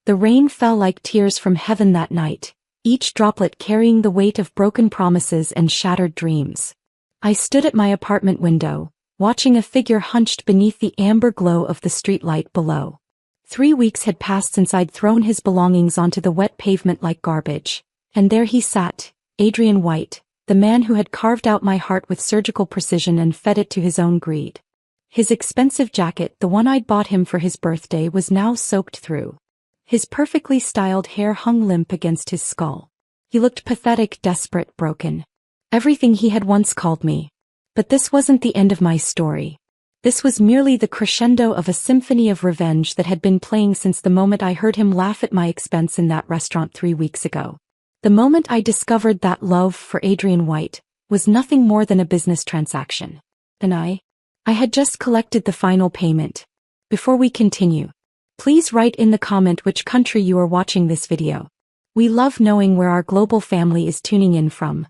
The rain fell like tears from heaven that night, each droplet carrying the weight of broken promises and shattered dreams. I stood at my apartment window, watching a figure hunched beneath the amber glow of the streetlight below. 3 weeks had passed since I'd thrown his belongings onto the wet pavement like garbage, and there he sat, Adrian White, the man who had carved out my heart with surgical precision and fed it to his own greed. His expensive jacket, the one I'd bought him for his birthday, was now soaked through. His perfectly styled hair hung limp against his skull. He looked pathetic, desperate, broken. Everything he had once called me. But this wasn't the end of my story. This was merely the crescendo of a symphony of revenge that had been playing since the moment I heard him laugh at my expense in that restaurant 3 weeks ago. The moment I discovered that love for Adrian White was nothing more than a business transaction. And I had just collected the final payment. Before we continue, please write in the comment which country you are watching this video. We love knowing where our global family is tuning in from.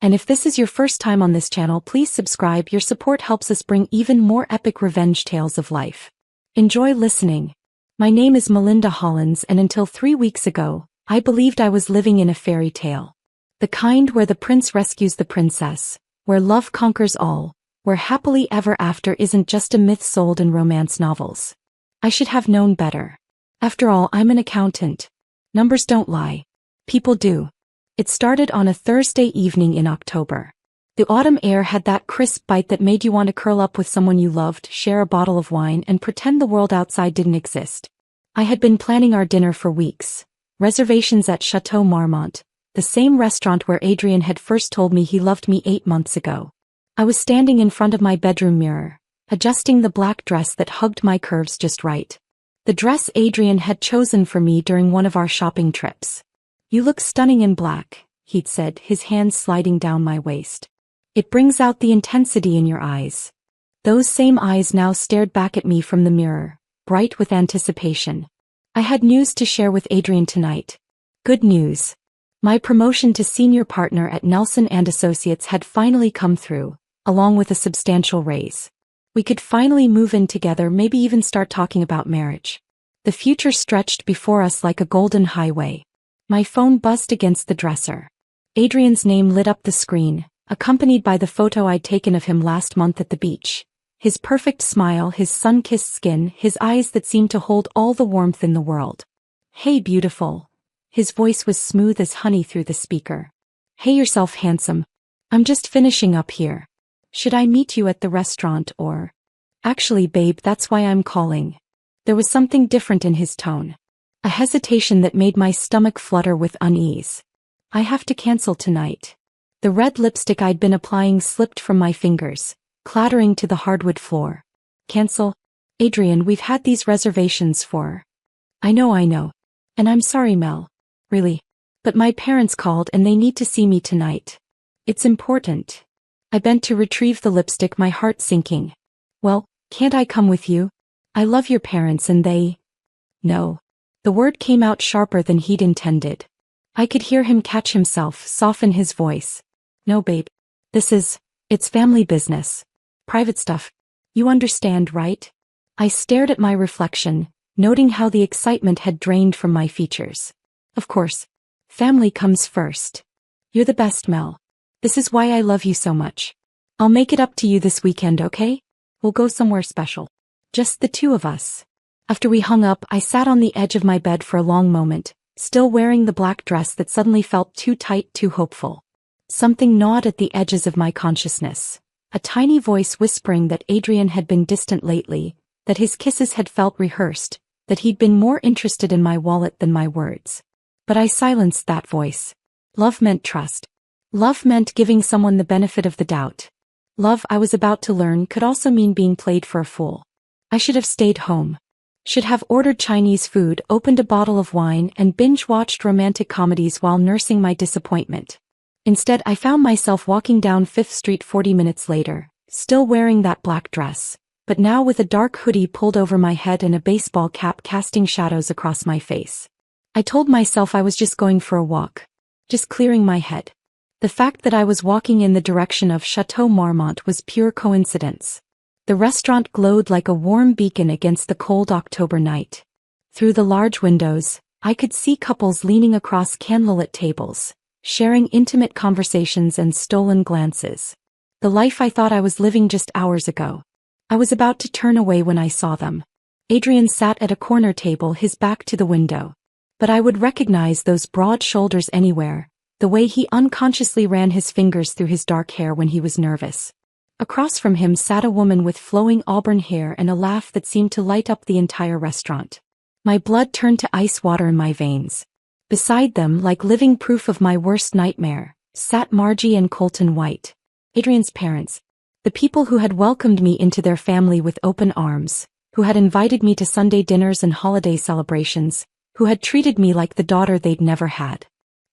And if this is your first time on this channel, please subscribe. Your support helps us bring even more epic revenge tales of life. Enjoy listening. My name is Melinda Hollins, and until 3 weeks ago, I believed I was living in a fairy tale. The kind where the prince rescues the princess, where love conquers all, where happily ever after isn't just a myth sold in romance novels. I should have known better. After all, I'm an accountant. Numbers don't lie. People do. It started on a Thursday evening in October. The autumn air had that crisp bite that made you want to curl up with someone you loved, share a bottle of wine, and pretend the world outside didn't exist. I had been planning our dinner for weeks. Reservations at Chateau Marmont, the same restaurant where Adrian had first told me he loved me 8 months ago. I was standing in front of my bedroom mirror, adjusting the black dress that hugged my curves just right. The dress Adrian had chosen for me during one of our shopping trips. "You look stunning in black," he'd said, his hands sliding down my waist. "It brings out the intensity in your eyes." Those same eyes now stared back at me from the mirror, bright with anticipation. I had news to share with Adrian tonight. Good news. My promotion to senior partner at Nelson & Associates had finally come through, along with a substantial raise. We could finally move in together, maybe even start talking about marriage. The future stretched before us like a golden highway. My phone buzzed against the dresser. Adrian's name lit up the screen, accompanied by the photo I'd taken of him last month at the beach. His perfect smile, his sun-kissed skin, his eyes that seemed to hold all the warmth in the world. "Hey, beautiful." His voice was smooth as honey through the speaker. "Hey yourself, handsome. I'm just finishing up here. Should I meet you at the restaurant or—" "Actually, babe, that's why I'm calling." There was something different in his tone. A hesitation that made my stomach flutter with unease. "I have to cancel tonight." The red lipstick I'd been applying slipped from my fingers, clattering to the hardwood floor. "Cancel? Adrian, we've had these reservations for—" I know. And I'm sorry, Mel. Really. But my parents called and they need to see me tonight. It's important. I bent to retrieve the lipstick, my heart sinking. "Well, can't I come with you? I love your parents and they—" "No." The word came out sharper than he'd intended. I could hear him catch himself, soften his voice. "No, babe. It's family business. Private stuff. You understand, right?" I stared at my reflection, noting how the excitement had drained from my features. "Of course. Family comes first. You're the best, Mel. This is why I love you so much. I'll make it up to you this weekend, okay? We'll go somewhere special. Just the two of us." After we hung up, I sat on the edge of my bed for a long moment, still wearing the black dress that suddenly felt too tight, too hopeful. Something gnawed at the edges of my consciousness. A tiny voice whispering that Adrian had been distant lately, that his kisses had felt rehearsed, that he'd been more interested in my wallet than my words. But I silenced that voice. Love meant trust. Love meant giving someone the benefit of the doubt. Love, I was about to learn, could also mean being played for a fool. I should have stayed home. Should have ordered Chinese food, opened a bottle of wine, and binge-watched romantic comedies while nursing my disappointment. Instead, I found myself walking down 5th Street 40 minutes later, still wearing that black dress, but now with a dark hoodie pulled over my head and a baseball cap casting shadows across my face. I told myself I was just going for a walk. Just clearing my head. The fact that I was walking in the direction of Chateau Marmont was pure coincidence. The restaurant glowed like a warm beacon against the cold October night. Through the large windows, I could see couples leaning across candlelit tables, sharing intimate conversations and stolen glances. The life I thought I was living just hours ago. I was about to turn away when I saw them. Adrian sat at a corner table, his back to the window. But I would recognize those broad shoulders anywhere, the way he unconsciously ran his fingers through his dark hair when he was nervous. Across from him sat a woman with flowing auburn hair and a laugh that seemed to light up the entire restaurant. My blood turned to ice water in my veins. Beside them, like living proof of my worst nightmare, sat Margie and Colton White, Adrian's parents, the people who had welcomed me into their family with open arms, who had invited me to Sunday dinners and holiday celebrations, who had treated me like the daughter they'd never had.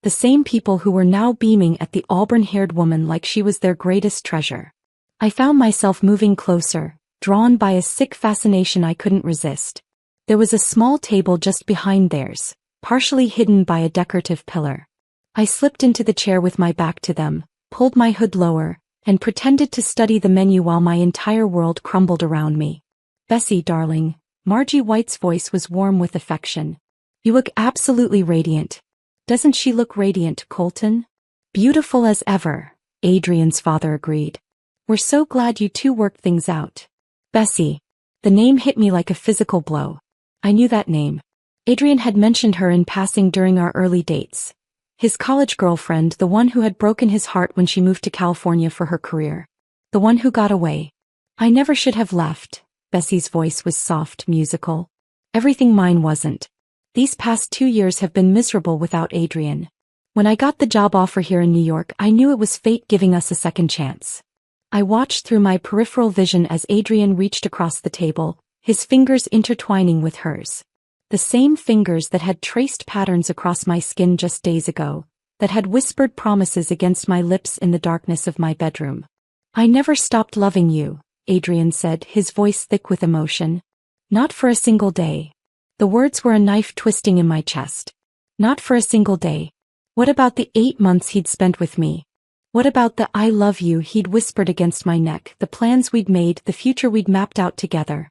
The same people who were now beaming at the auburn-haired woman like she was their greatest treasure. I found myself moving closer, drawn by a sick fascination I couldn't resist. There was a small table just behind theirs, partially hidden by a decorative pillar. I slipped into the chair with my back to them, pulled my hood lower, and pretended to study the menu while my entire world crumbled around me. "Bessie, darling," Margie White's voice was warm with affection. "You look absolutely radiant." "Doesn't she look radiant, Colton?" "Beautiful as ever," Adrian's father agreed. "We're so glad you two worked things out." "Bessie." The name hit me like a physical blow. I knew that name. Adrian had mentioned her in passing during our early dates. His college girlfriend, the one who had broken his heart when she moved to California for her career. The one who got away. "I never should have left." Bessie's voice was soft, musical. "Everything mine wasn't. These past 2 years have been miserable without Adrian. When I got the job offer here in New York, I knew it was fate giving us a second chance." I watched through my peripheral vision as Adrian reached across the table, his fingers intertwining with hers. The same fingers that had traced patterns across my skin just days ago, that had whispered promises against my lips in the darkness of my bedroom. "I never stopped loving you," Adrian said, his voice thick with emotion. "Not for a single day." The words were a knife twisting in my chest. Not for a single day. What about the 8 months he'd spent with me? What about the "I love you" he'd whispered against my neck, the plans we'd made, the future we'd mapped out together?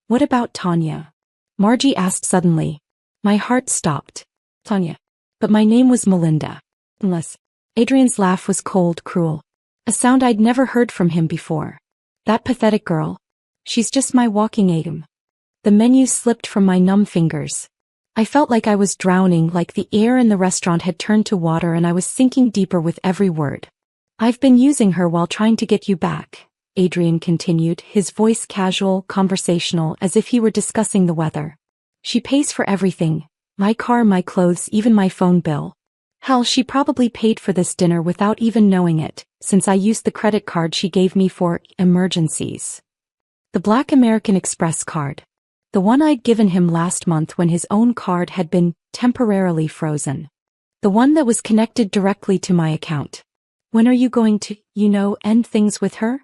What about Tanya? Margie asked suddenly. My heart stopped. Tanya. But my name was Melinda. Unless. Adrian's laugh was cold, cruel. A sound I'd never heard from him before. That pathetic girl. She's just my walking aim. The menu slipped from my numb fingers. I felt like I was drowning, like the air in the restaurant had turned to water and I was sinking deeper with every word. "I've been using her while trying to get you back," Adrian continued, his voice casual, conversational, as if he were discussing the weather. "She pays for everything. My car, my clothes, even my phone bill. Hell, she probably paid for this dinner without even knowing it, since I used the credit card she gave me for emergencies. The Black American Express card. The one I'd given him last month when his own card had been temporarily frozen. The one that was connected directly to my account. When are you going to, end things with her?"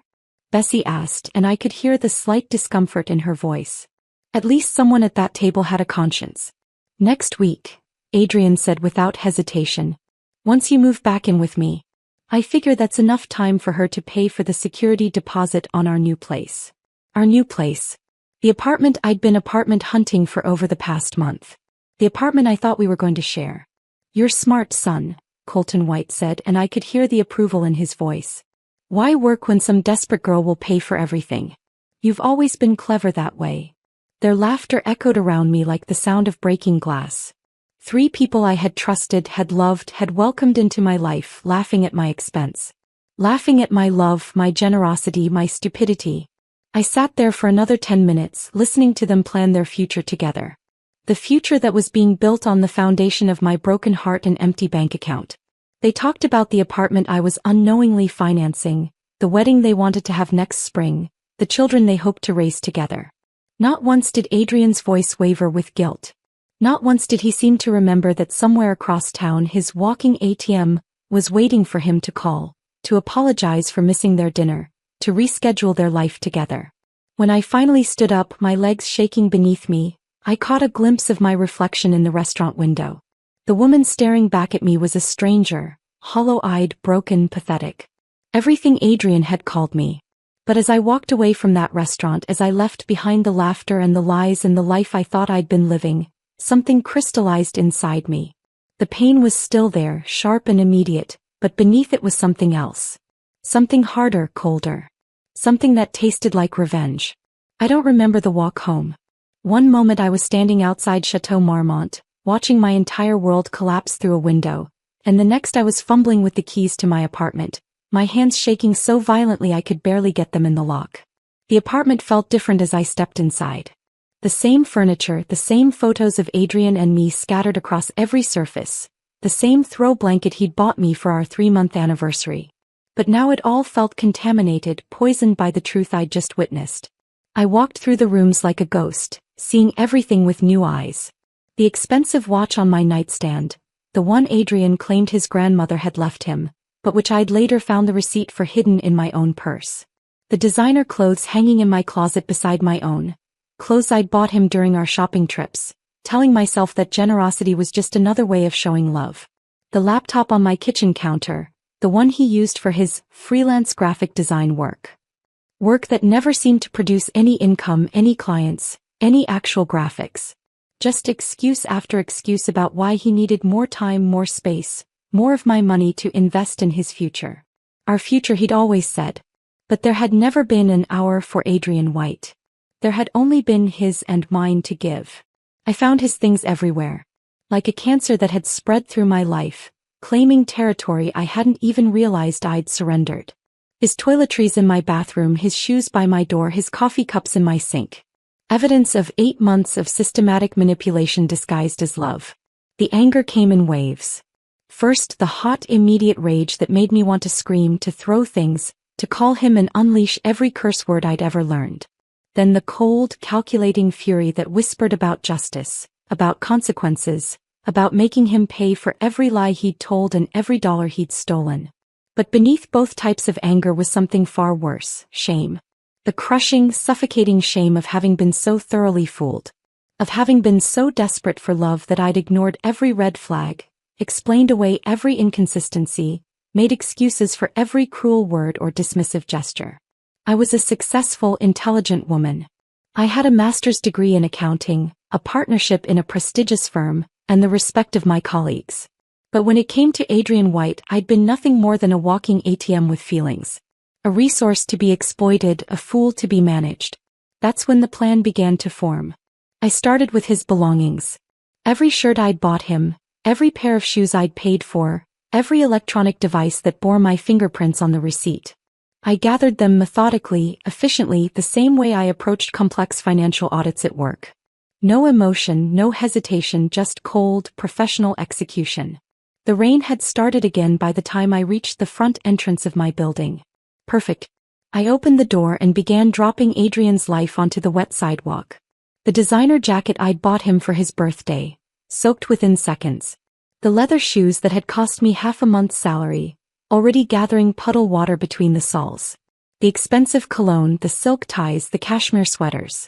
Bessie asked, and I could hear the slight discomfort in her voice. At least someone at that table had a conscience. "Next week," Adrian said without hesitation. "Once you move back in with me. I figure that's enough time for her to pay for the security deposit on our new place." Our new place. The apartment I'd been apartment hunting for over the past month. The apartment I thought we were going to share. "You're smart, son," Colton White said, and I could hear the approval in his voice. "Why work when some desperate girl will pay for everything? You've always been clever that way." Their laughter echoed around me like the sound of breaking glass. 3 people I had trusted, had loved, had welcomed into my life, laughing at my expense. Laughing at my love, my generosity, my stupidity. I sat there for another 10 minutes, listening to them plan their future together. The future that was being built on the foundation of my broken heart and empty bank account. They talked about the apartment I was unknowingly financing, the wedding they wanted to have next spring, the children they hoped to raise together. Not once did Adrian's voice waver with guilt. Not once did he seem to remember that somewhere across town his walking ATM was waiting for him to call, to apologize for missing their dinner, to reschedule their life together. When I finally stood up, my legs shaking beneath me, I caught a glimpse of my reflection in the restaurant window. The woman staring back at me was a stranger, hollow-eyed, broken, pathetic. Everything Adrian had called me. But as I walked away from that restaurant, as I left behind the laughter and the lies and the life I thought I'd been living, Something crystallized inside me. The pain was still there, sharp and immediate, but beneath it was something else. Something harder, colder. Something that tasted like revenge. I don't remember the walk home. One moment I was standing outside Chateau Marmont, watching my entire world collapse through a window, and the next I was fumbling with the keys to my apartment, my hands shaking so violently I could barely get them in the lock. The apartment felt different as I stepped inside. The same furniture, the same photos of Adrian and me scattered across every surface, the same throw blanket he'd bought me for our 3-month anniversary. But now it all felt contaminated, poisoned by the truth I'd just witnessed. I walked through the rooms like a ghost, seeing everything with new eyes. The expensive watch on my nightstand, the one Adrian claimed his grandmother had left him, but which I'd later found the receipt for hidden in my own purse. The designer clothes hanging in my closet beside my own, clothes I'd bought him during our shopping trips, telling myself that generosity was just another way of showing love. The laptop on my kitchen counter, the one he used for his freelance graphic design work. Work that never seemed to produce any income, any clients, any actual graphics. Just excuse after excuse about why he needed more time, more space, more of my money to invest in his future. Our future, he'd always said. But there had never been an hour for Adrian White. There had only been his and mine to give. I found his things everywhere. Like a cancer that had spread through my life, claiming territory I hadn't even realized I'd surrendered. His toiletries in my bathroom, his shoes by my door, his coffee cups in my sink. Evidence of 8 months of systematic manipulation disguised as love. The anger came in waves. First, the hot, immediate rage that made me want to scream, to throw things, to call him and unleash every curse word I'd ever learned. Then the cold, calculating fury that whispered about justice, about consequences, about making him pay for every lie he'd told and every dollar he'd stolen. But beneath both types of anger was something far worse, shame. The crushing, suffocating shame of having been so thoroughly fooled. Of having been so desperate for love that I'd ignored every red flag, explained away every inconsistency, made excuses for every cruel word or dismissive gesture. I was a successful, intelligent woman. I had a master's degree in accounting, a partnership in a prestigious firm, and the respect of my colleagues. But when it came to Adrian White, I'd been nothing more than a walking ATM with feelings. A resource to be exploited, a fool to be managed. That's when the plan began to form. I started with his belongings. Every shirt I'd bought him, every pair of shoes I'd paid for, every electronic device that bore my fingerprints on the receipt. I gathered them methodically, efficiently, the same way I approached complex financial audits at work. No emotion, no hesitation, just cold, professional execution. The rain had started again by the time I reached the front entrance of my building. Perfect. I opened the door and began dropping Adrian's life onto the wet sidewalk. The designer jacket I'd bought him for his birthday, soaked within seconds. The leather shoes that had cost me half a month's salary, already gathering puddle water between the soles. The expensive cologne, the silk ties, the cashmere sweaters.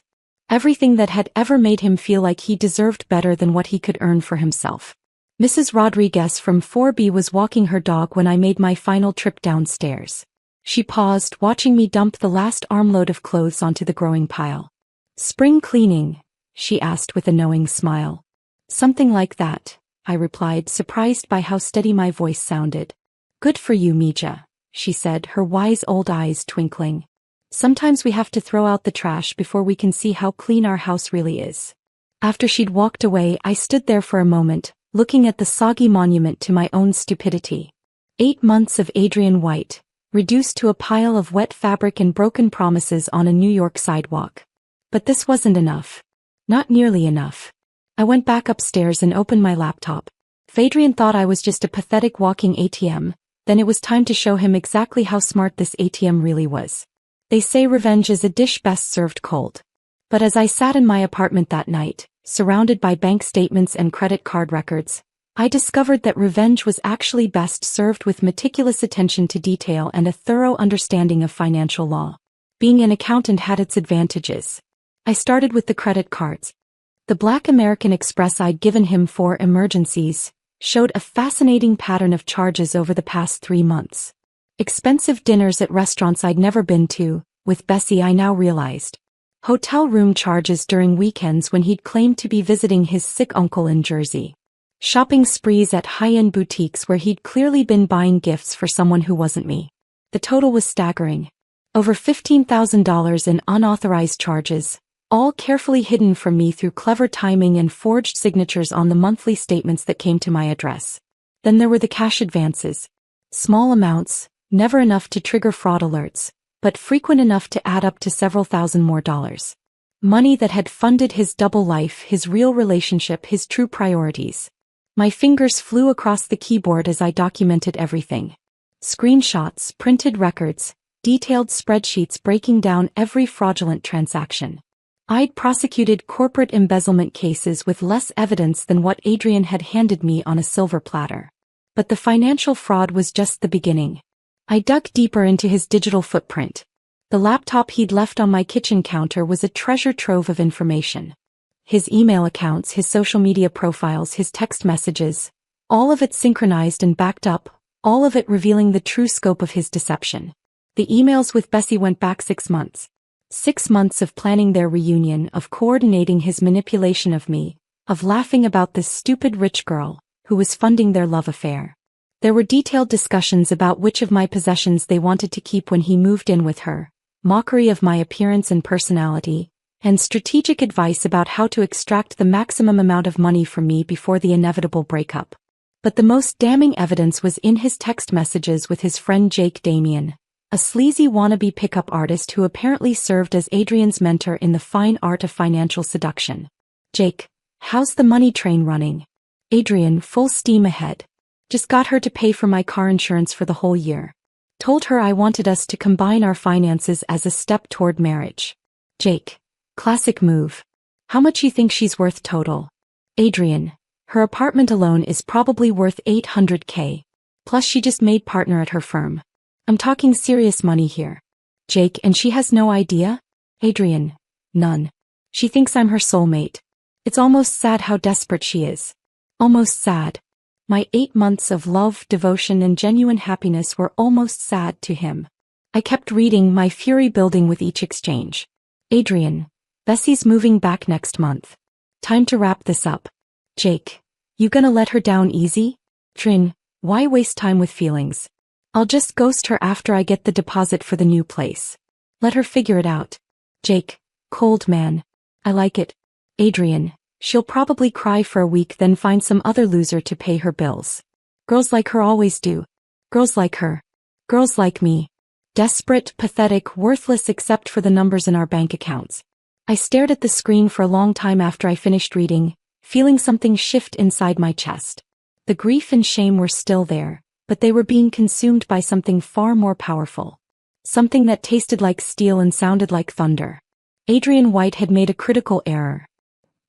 Everything that had ever made him feel like he deserved better than what he could earn for himself. Mrs. Rodriguez from 4B was walking her dog when I made my final trip downstairs. She paused, watching me dump the last armload of clothes onto the growing pile. "Spring cleaning?" she asked with a knowing smile. "Something like that," I replied, surprised by how steady my voice sounded. "Good for you, Mija," she said, her wise old eyes twinkling. "Sometimes we have to throw out the trash before we can see how clean our house really is." After she'd walked away, I stood there for a moment, looking at the soggy monument to my own stupidity. 8 months of Adrian White, reduced to a pile of wet fabric and broken promises on a New York sidewalk. But this wasn't enough. Not nearly enough. I went back upstairs and opened my laptop. If Adrian thought I was just a pathetic walking ATM, then it was time to show him exactly how smart this ATM really was. They say revenge is a dish best served cold. But as I sat in my apartment that night, surrounded by bank statements and credit card records, I discovered that revenge was actually best served with meticulous attention to detail and a thorough understanding of financial law. Being an accountant had its advantages. I started with the credit cards. The Black American Express I'd given him for emergencies showed a fascinating pattern of charges over the past 3 months. Expensive dinners at restaurants I'd never been to, with Bessie, I now realized. Hotel room charges during weekends when he'd claimed to be visiting his sick uncle in Jersey. Shopping sprees at high-end boutiques where he'd clearly been buying gifts for someone who wasn't me. The total was staggering. Over $15,000 in unauthorized charges, all carefully hidden from me through clever timing and forged signatures on the monthly statements that came to my address. Then there were the cash advances. Small amounts, never enough to trigger fraud alerts, but frequent enough to add up to several thousand more dollars. Money that had funded his double life, his real relationship, his true priorities. My fingers flew across the keyboard as I documented everything. Screenshots, printed records, detailed spreadsheets breaking down every fraudulent transaction. I'd prosecuted corporate embezzlement cases with less evidence than what Adrian had handed me on a silver platter. But the financial fraud was just the beginning. I dug deeper into his digital footprint. The laptop he'd left on my kitchen counter was a treasure trove of information. His email accounts, his social media profiles, his text messages, all of it synchronized and backed up, all of it revealing the true scope of his deception. The emails with Bessie went back 6 months. 6 months of planning their reunion, of coordinating his manipulation of me, of laughing about this stupid rich girl who was funding their love affair. There were detailed discussions about which of my possessions they wanted to keep when he moved in with her, mockery of my appearance and personality, and strategic advice about how to extract the maximum amount of money from me before the inevitable breakup. But the most damning evidence was in his text messages with his friend Jake Damien, a sleazy wannabe pickup artist who apparently served as Adrian's mentor in the fine art of financial seduction. Jake, how's the money train running? Adrian, full steam ahead. Just got her to pay for my car insurance for the whole year. Told her I wanted us to combine our finances as a step toward marriage. Jake, classic move. How much you think she's worth total? Adrian, her apartment alone is probably worth $800K. Plus she just made partner at her firm. I'm talking serious money here. Jake, and she has no idea? Adrian, none. She thinks I'm her soulmate. It's almost sad how desperate she is. Almost sad. My 8 months of love, devotion, and genuine happiness were almost sad to him. I kept reading, my fury building with each exchange. Adrian, Bessie's moving back next month. Time to wrap this up. Jake, you gonna let her down easy? Trin, why waste time with feelings? I'll just ghost her after I get the deposit for the new place. Let her figure it out. Jake, cold man. I like it. Adrian, she'll probably cry for a week then find some other loser to pay her bills. Girls like her always do. Girls like her. Girls like me. Desperate, pathetic, worthless except for the numbers in our bank accounts. I stared at the screen for a long time after I finished reading, feeling something shift inside my chest. The grief and shame were still there, but they were being consumed by something far more powerful. Something that tasted like steel and sounded like thunder. Adrian White had made a critical error.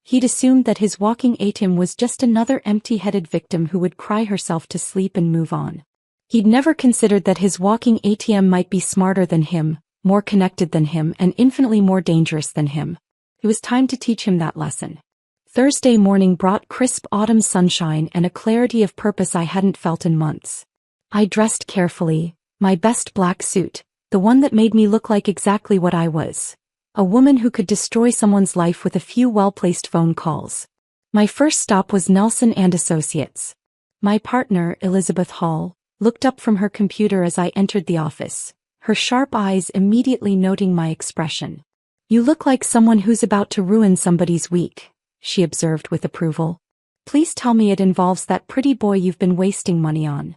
He'd assumed that his walking ATM was just another empty-headed victim who would cry herself to sleep and move on. He'd never considered that his walking ATM might be smarter than him, more connected than him, and infinitely more dangerous than him. It was time to teach him that lesson. Thursday morning brought crisp autumn sunshine and a clarity of purpose I hadn't felt in months. I dressed carefully, my best black suit, the one that made me look like exactly what I was. A woman who could destroy someone's life with a few well-placed phone calls. My first stop was Nelson & Associates. My partner, Elizabeth Hall, looked up from her computer as I entered the office, her sharp eyes immediately noting my expression. You look like someone who's about to ruin somebody's week, she observed with approval. Please tell me it involves that pretty boy you've been wasting money on.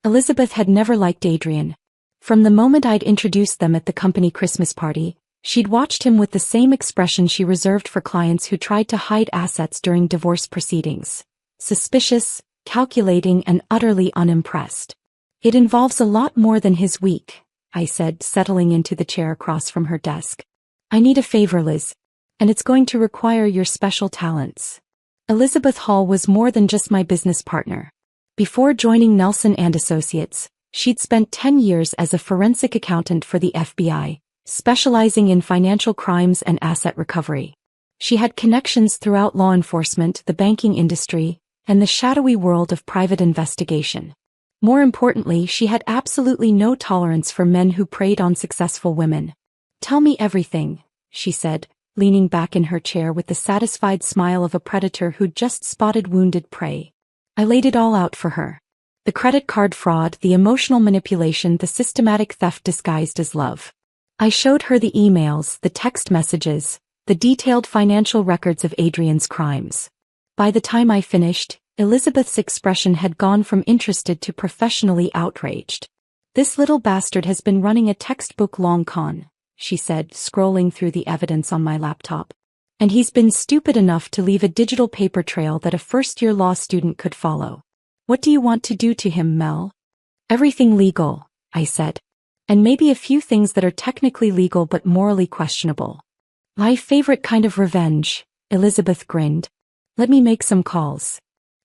Elizabeth had never liked Adrian. From the moment I'd introduced them at the company Christmas party, she'd watched him with the same expression she reserved for clients who tried to hide assets during divorce proceedings. Suspicious, calculating, and utterly unimpressed. It involves a lot more than his week, I said, settling into the chair across from her desk. I need a favor, Liz. And it's going to require your special talents. Elizabeth Hall was more than just my business partner. Before joining Nelson & Associates, she'd spent 10 years as a forensic accountant for the FBI, specializing in financial crimes and asset recovery. She had connections throughout law enforcement, the banking industry, and the shadowy world of private investigation. More importantly, she had absolutely no tolerance for men who preyed on successful women. Tell me everything, she said, leaning back in her chair with the satisfied smile of a predator who'd just spotted wounded prey. I laid it all out for her. The credit card fraud, the emotional manipulation, the systematic theft disguised as love. I showed her the emails, the text messages, the detailed financial records of Adrian's crimes. By the time I finished, Elizabeth's expression had gone from interested to professionally outraged. "This little bastard has been running a textbook-long con," she said, scrolling through the evidence on my laptop. "And he's been stupid enough to leave a digital paper trail that a first-year law student could follow. What do you want to do to him, Mel?" "Everything legal," I said. "And maybe a few things that are technically legal but morally questionable." "My favorite kind of revenge," Elizabeth grinned. "Let me make some calls."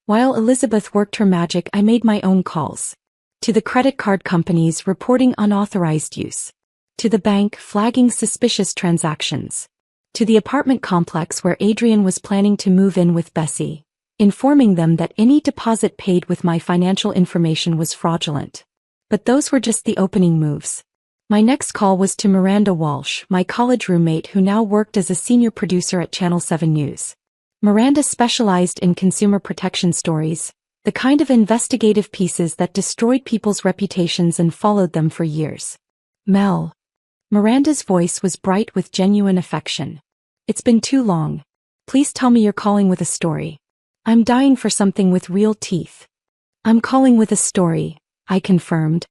While Elizabeth worked her magic, I made my own calls. To the credit card companies reporting unauthorized use. To the bank flagging suspicious transactions. To the apartment complex where Adrian was planning to move in with Bessie, informing them that any deposit paid with my financial information was fraudulent. But those were just the opening moves. My next call was to Miranda Walsh, my college roommate who now worked as a senior producer at Channel 7 News. Miranda specialized in consumer protection stories, the kind of investigative pieces that destroyed people's reputations and followed them for years. "Mel." Miranda's voice was bright with genuine affection. "It's been too long. Please tell me you're calling with a story. I'm dying for something with real teeth." "I'm calling with a story," I confirmed.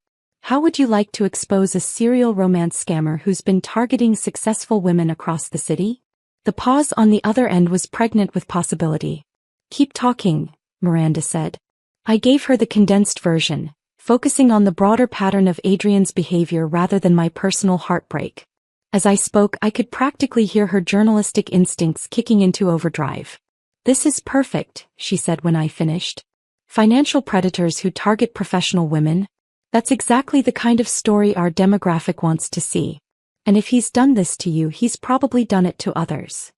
"How would you like to expose a serial romance scammer who's been targeting successful women across the city?" The pause on the other end was pregnant with possibility. "Keep talking," Miranda said. I gave her the condensed version, focusing on the broader pattern of Adrian's behavior rather than my personal heartbreak. As I spoke, I could practically hear her journalistic instincts kicking into overdrive. "This is perfect," she said when I finished. "Financial predators who target professional women? That's exactly the kind of story our demographic wants to see. And if he's done this to you, he's probably done it to others."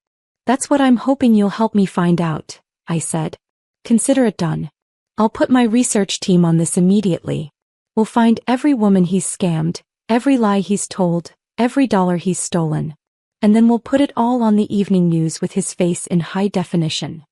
"That's what I'm hoping you'll help me find out," I said. "Consider it done. I'll put my research team on this immediately. We'll find every woman he's scammed, every lie he's told, every dollar he's stolen. And then we'll put it all on the evening news with his face in high definition."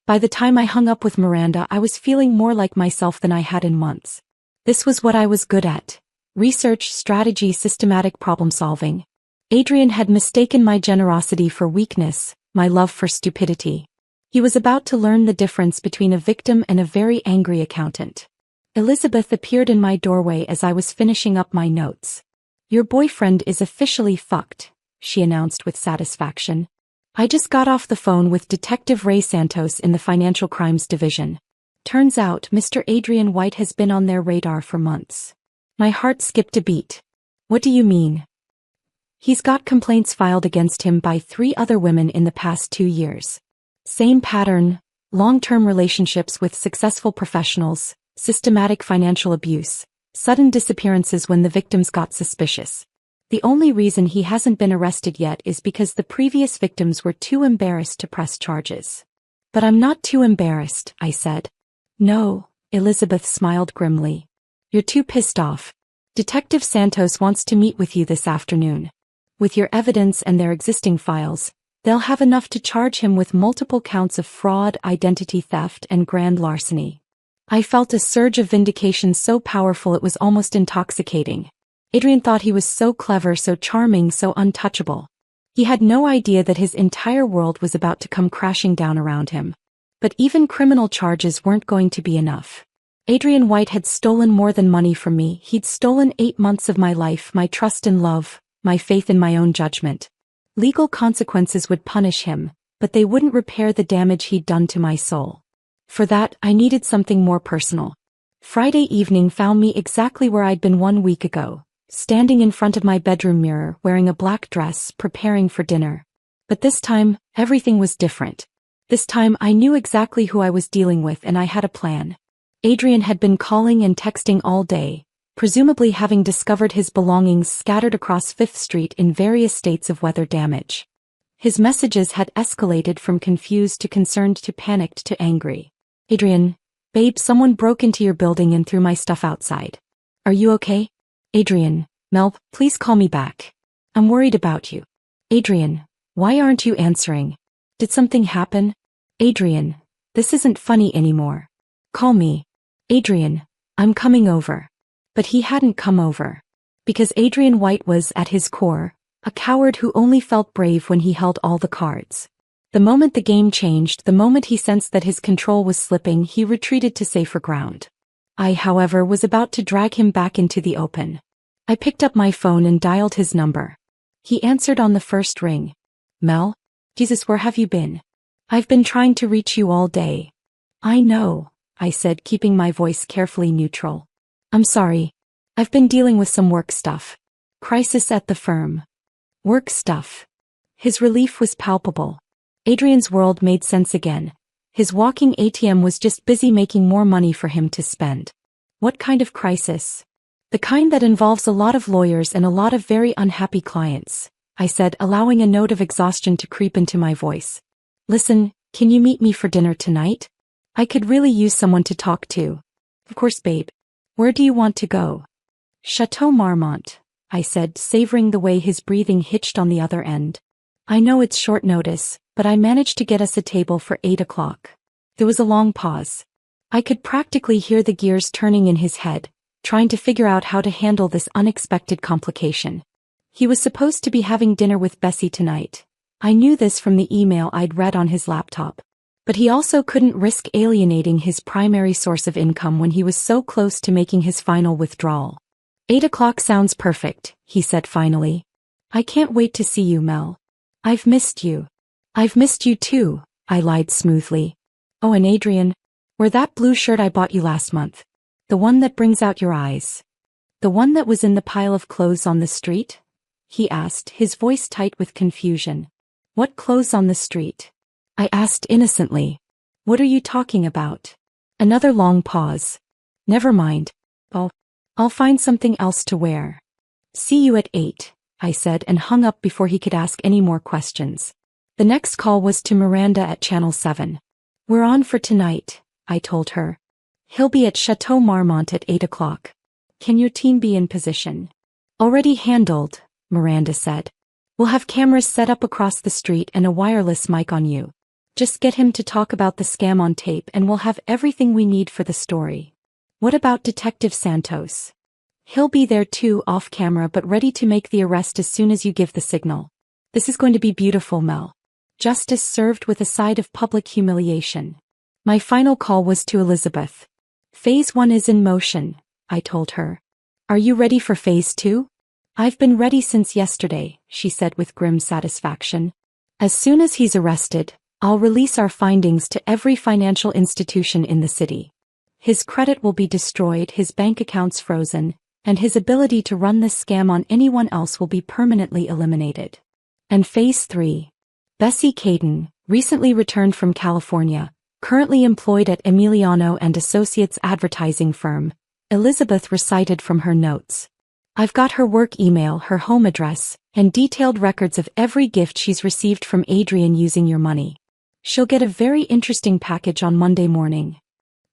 By the time I hung up with Miranda, I was feeling more like myself than I had in months. This was what I was good at. Research, strategy, systematic problem solving. Adrian had mistaken my generosity for weakness, my love for stupidity. He was about to learn the difference between a victim and a very angry accountant. Elizabeth appeared in my doorway as I was finishing up my notes. "Your boyfriend is officially fucked," she announced with satisfaction. "I just got off the phone with Detective Ray Santos in the Financial Crimes Division. Turns out Mr. Adrian White has been on their radar for months." My heart skipped a beat. "What do you mean?" "He's got complaints filed against him by 3 other women in the past 2 years. Same pattern, long-term relationships with successful professionals, systematic financial abuse, sudden disappearances when the victims got suspicious. The only reason he hasn't been arrested yet is because the previous victims were too embarrassed to press charges." "But I'm not too embarrassed," I said. "No," Elizabeth smiled grimly. "You're too pissed off. Detective Santos wants to meet with you this afternoon. With your evidence and their existing files, they'll have enough to charge him with multiple counts of fraud, identity theft, and grand larceny." I felt a surge of vindication so powerful it was almost intoxicating. Adrian thought he was so clever, so charming, so untouchable. He had no idea that his entire world was about to come crashing down around him. But even criminal charges weren't going to be enough. Adrian White had stolen more than money from me. He'd stolen 8 months of my life, my trust and love, my faith in my own judgment. Legal consequences would punish him, but they wouldn't repair the damage he'd done to my soul. For that, I needed something more personal. Friday evening found me exactly where I'd been 1 week ago, standing in front of my bedroom mirror, wearing a black dress, preparing for dinner. But this time, everything was different. This time I knew exactly who I was dealing with and I had a plan. Adrian had been calling and texting all day, presumably having discovered his belongings scattered across 5th Street in various states of weather damage. His messages had escalated from confused to concerned to panicked to angry. "Adrian, babe, someone broke into your building and threw my stuff outside. Are you okay? Adrian, Mel, please call me back. I'm worried about you. Adrian, Why aren't you answering? Did something happen? Adrian, this isn't funny anymore. Call me. Adrian, I'm coming over. But he hadn't come over. Because Adrian White was, at his core, a coward who only felt brave when he held all the cards. The moment the game changed, the moment he sensed that his control was slipping, he retreated to safer ground. I, however, was about to drag him back into the open. I picked up my phone and dialed his number. He answered on the first ring. Mel? Jesus, where have you been? I've been trying to reach you all day. I know, I said, keeping my voice carefully neutral. I'm sorry. I've been dealing with some work stuff. Crisis at the firm. Work stuff. His relief was palpable. Adrian's world made sense again. His walking ATM was just busy making more money for him to spend. What kind of crisis? The kind that involves a lot of lawyers and a lot of very unhappy clients, I said, allowing a note of exhaustion to creep into my voice. Listen, can you meet me for dinner tonight? I could really use someone to talk to. Of course, babe. Where do you want to go? Chateau Marmont, I said, savoring the way his breathing hitched on the other end. I know it's short notice, but I managed to get us a table for 8 o'clock. There was a long pause. I could practically hear the gears turning in his head, trying to figure out how to handle this unexpected complication. He was supposed to be having dinner with Bessie tonight. I knew this from the email I'd read on his laptop. But he also couldn't risk alienating his primary source of income when he was so close to making his final withdrawal. 8 o'clock sounds perfect, he said finally. I can't wait to see you, Mel. I've missed you. I've missed you too, I lied smoothly. Oh, and Adrian, wear that blue shirt I bought you last month. The one that brings out your eyes. The one that was in the pile of clothes on the street? He asked, his voice tight with confusion. What clothes on the street? I asked innocently. What are you talking about? Another long pause. Never mind. I'll find something else to wear. See you at 8, I said, and hung up before he could ask any more questions. The next call was to Miranda at Channel 7. We're on for tonight, I told her. He'll be at Chateau Marmont at 8 o'clock. Can your team be in position? Already handled, Miranda said. We'll have cameras set up across the street and a wireless mic on you. Just get him to talk about the scam on tape and we'll have everything we need for the story. What about Detective Santos? He'll be there too, off camera but ready to make the arrest as soon as you give the signal. This is going to be beautiful, Mel. Justice served with a side of public humiliation. My final call was to Elizabeth. Phase 1 is in motion, I told her. Are you ready for Phase 2? I've been ready since yesterday, she said with grim satisfaction. As soon as he's arrested, I'll release our findings to every financial institution in the city. His credit will be destroyed, his bank accounts frozen, and his ability to run this scam on anyone else will be permanently eliminated. And Phase 3. Bessie Caden, recently returned from California, currently employed at Emiliano and Associates advertising firm, Elizabeth recited from her notes. I've got her work email, her home address, and detailed records of every gift she's received from Adrian using your money. She'll get a very interesting package on Monday morning.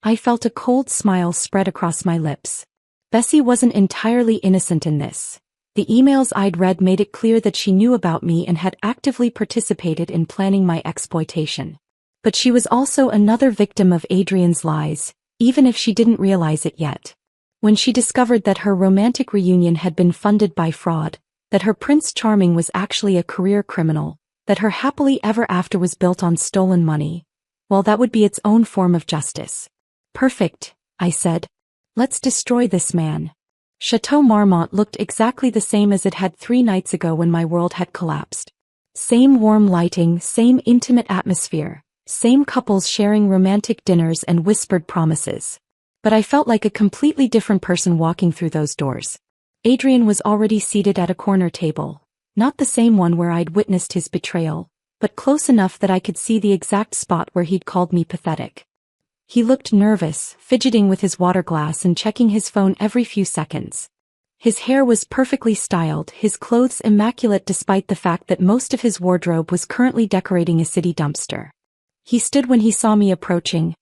I felt a cold smile spread across my lips. Bessie wasn't entirely innocent in this. The emails I'd read made it clear that she knew about me and had actively participated in planning my exploitation. But she was also another victim of Adrian's lies, even if she didn't realize it yet. When she discovered that her romantic reunion had been funded by fraud, that her Prince Charming was actually a career criminal, that her happily ever after was built on stolen money, well, that would be its own form of justice. Perfect, I said. Let's destroy this man. Chateau Marmont looked exactly the same as it had 3 nights ago when my world had collapsed. Same warm lighting, same intimate atmosphere, same couples sharing romantic dinners and whispered promises. But I felt like a completely different person walking through those doors. Adrian was already seated at a corner table, not the same one where I'd witnessed his betrayal, but close enough that I could see the exact spot where he'd called me pathetic. He looked nervous, fidgeting with his water glass and checking his phone every few seconds. His hair was perfectly styled, his clothes immaculate despite the fact that most of his wardrobe was currently decorating a city dumpster. He stood when he saw me approaching,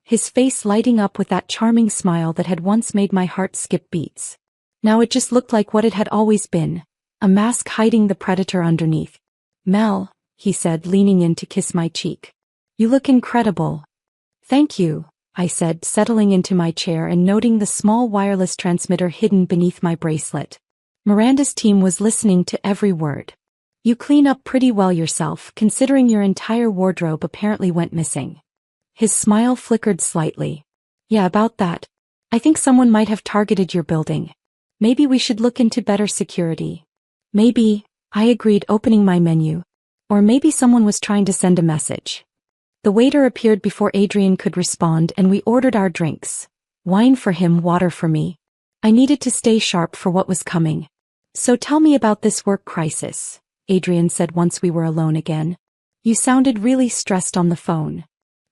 his face lighting up with that charming smile that had once made my heart skip beats. Now it just looked like what it had always been, a mask hiding the predator underneath. Mel, he said, leaning in to kiss my cheek. You look incredible. Thank you, I said, settling into my chair and noting the small wireless transmitter hidden beneath my bracelet. Miranda's team was listening to every word. You clean up pretty well yourself, considering your entire wardrobe apparently went missing. His smile flickered slightly. Yeah, about that. I think someone might have targeted your building. Maybe we should look into better security. Maybe, I agreed, opening my menu. Or maybe someone was trying to send a message. The waiter appeared before Adrian could respond and we ordered our drinks. Wine for him, water for me. I needed to stay sharp for what was coming. So tell me about this work crisis, Adrian said once we were alone again. You sounded really stressed on the phone.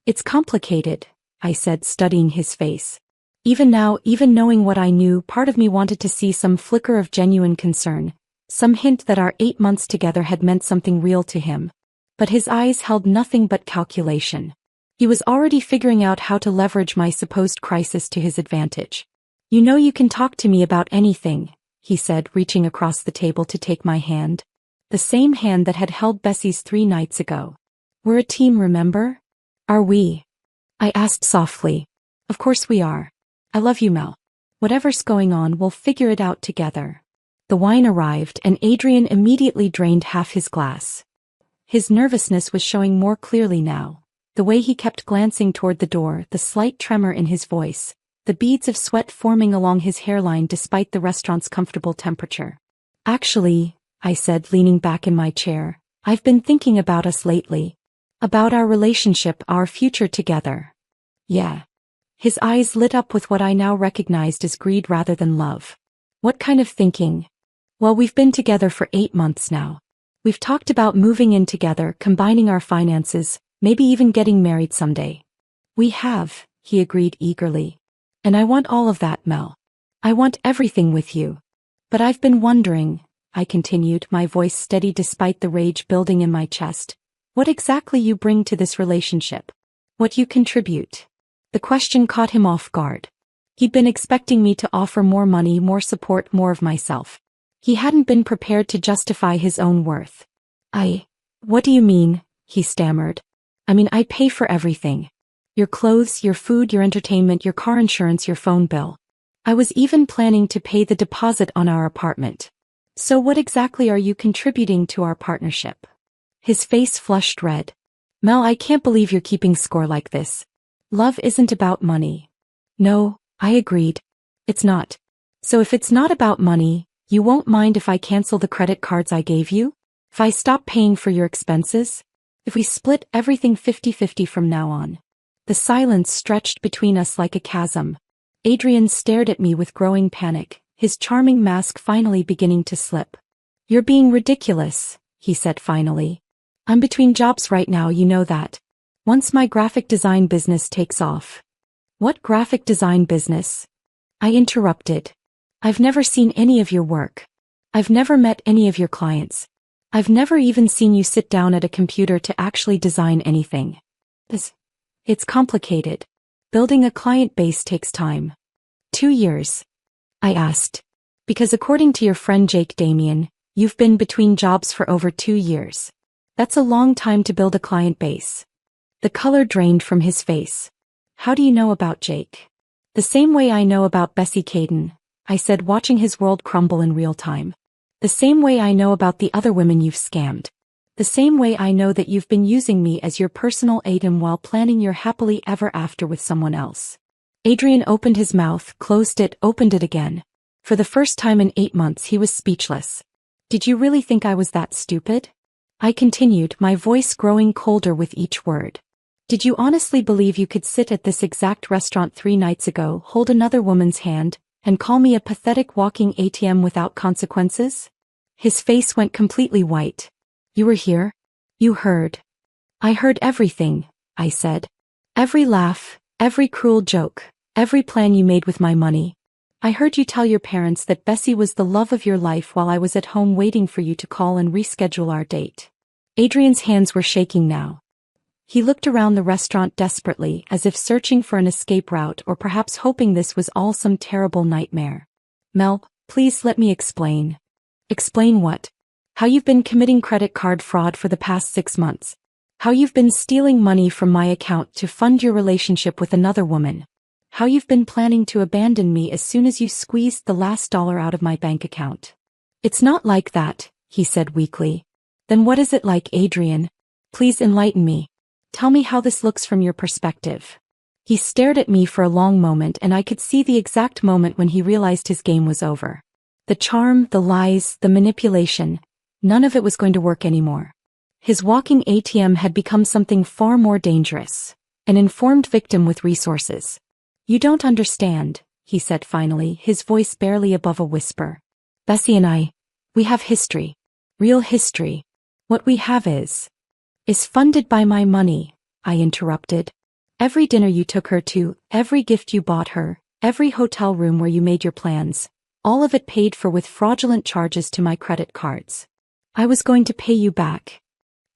It's complicated, I said, studying his face. Even now, even knowing what I knew, part of me wanted to see some flicker of genuine concern, some hint that our 8 months together had meant something real to him. But his eyes held nothing but calculation. He was already figuring out how to leverage my supposed crisis to his advantage. You know you can talk to me about anything, he said, reaching across the table to take my hand. The same hand that had held Bessie's 3 nights ago. We're a team, remember? Are we? I asked softly. Of course we are. I love you, Mel. Whatever's going on, we'll figure it out together. The wine arrived and Adrian immediately drained half his glass. His nervousness was showing more clearly now. The way he kept glancing toward the door, the slight tremor in his voice, the beads of sweat forming along his hairline despite the restaurant's comfortable temperature. Actually, I said, leaning back in my chair, I've been thinking about us lately. About our relationship, our future together. Yeah. His eyes lit up with what I now recognized as greed rather than love. What kind of thinking? Well, we've been together for 8 months now. We've talked about moving in together, combining our finances, maybe even getting married someday. We have, he agreed eagerly. And I want all of that, Mel. I want everything with you. But I've been wondering, I continued, my voice steady despite the rage building in my chest, what exactly you bring to this relationship? What you contribute? The question caught him off guard. He'd been expecting me to offer more money, more support, more of myself. He hadn't been prepared to justify his own worth. What do you mean? He stammered. I mean, I pay for everything. Your clothes, your food, your entertainment, your car insurance, your phone bill. I was even planning to pay the deposit on our apartment. So what exactly are you contributing to our partnership? His face flushed red. Mel, I can't believe you're keeping score like this. Love isn't about money. No, I agreed. It's not. So if it's not about money, you won't mind if I cancel the credit cards I gave you? If I stop paying for your expenses? If we split everything 50-50 from now on? The silence stretched between us like a chasm. Adrian stared at me with growing panic, his charming mask finally beginning to slip. You're being ridiculous, he said finally. I'm between jobs right now, you know that. Once my graphic design business takes off. What graphic design business? I interrupted. I've never seen any of your work. I've never met any of your clients. I've never even seen you sit down at a computer to actually design anything. It's complicated. Building a client base takes time. 2 years. I asked. Because according to your friend Jake Damien, you've been between jobs for over 2 years. That's a long time to build a client base. The color drained from his face. How do you know about Jake? The same way I know about Bessie Caden, I said, watching his world crumble in real time. The same way I know about the other women you've scammed. The same way I know that you've been using me as your personal ATM while planning your happily ever after with someone else. Adrian opened his mouth, closed it, opened it again. For the first time in 8 months he was speechless. Did you really think I was that stupid? I continued, my voice growing colder with each word. Did you honestly believe you could sit at this exact restaurant 3 nights ago, hold another woman's hand, and call me a pathetic walking ATM without consequences? His face went completely white. You were here? You heard. I heard everything, I said. Every laugh, every cruel joke, every plan you made with my money. I heard you tell your parents that Bessie was the love of your life while I was at home waiting for you to call and reschedule our date. Adrian's hands were shaking now. He looked around the restaurant desperately, as if searching for an escape route or perhaps hoping this was all some terrible nightmare. Mel, please let me explain. Explain what? How you've been committing credit card fraud for the past 6 months. How you've been stealing money from my account to fund your relationship with another woman. How you've been planning to abandon me as soon as you squeezed the last dollar out of my bank account. It's not like that, he said weakly. Then what is it like, Adrian? Please enlighten me. Tell me how this looks from your perspective. He stared at me for a long moment, and I could see the exact moment when he realized his game was over. The charm, the lies, the manipulation, none of it was going to work anymore. His walking ATM had become something far more dangerous. An informed victim with resources. You don't understand, he said finally, his voice barely above a whisper. Bessie and I, we have history. Real history. What we have is funded by my money, I interrupted. Every dinner you took her to, every gift you bought her, every hotel room where you made your plans, all of it paid for with fraudulent charges to my credit cards. I was going to pay you back.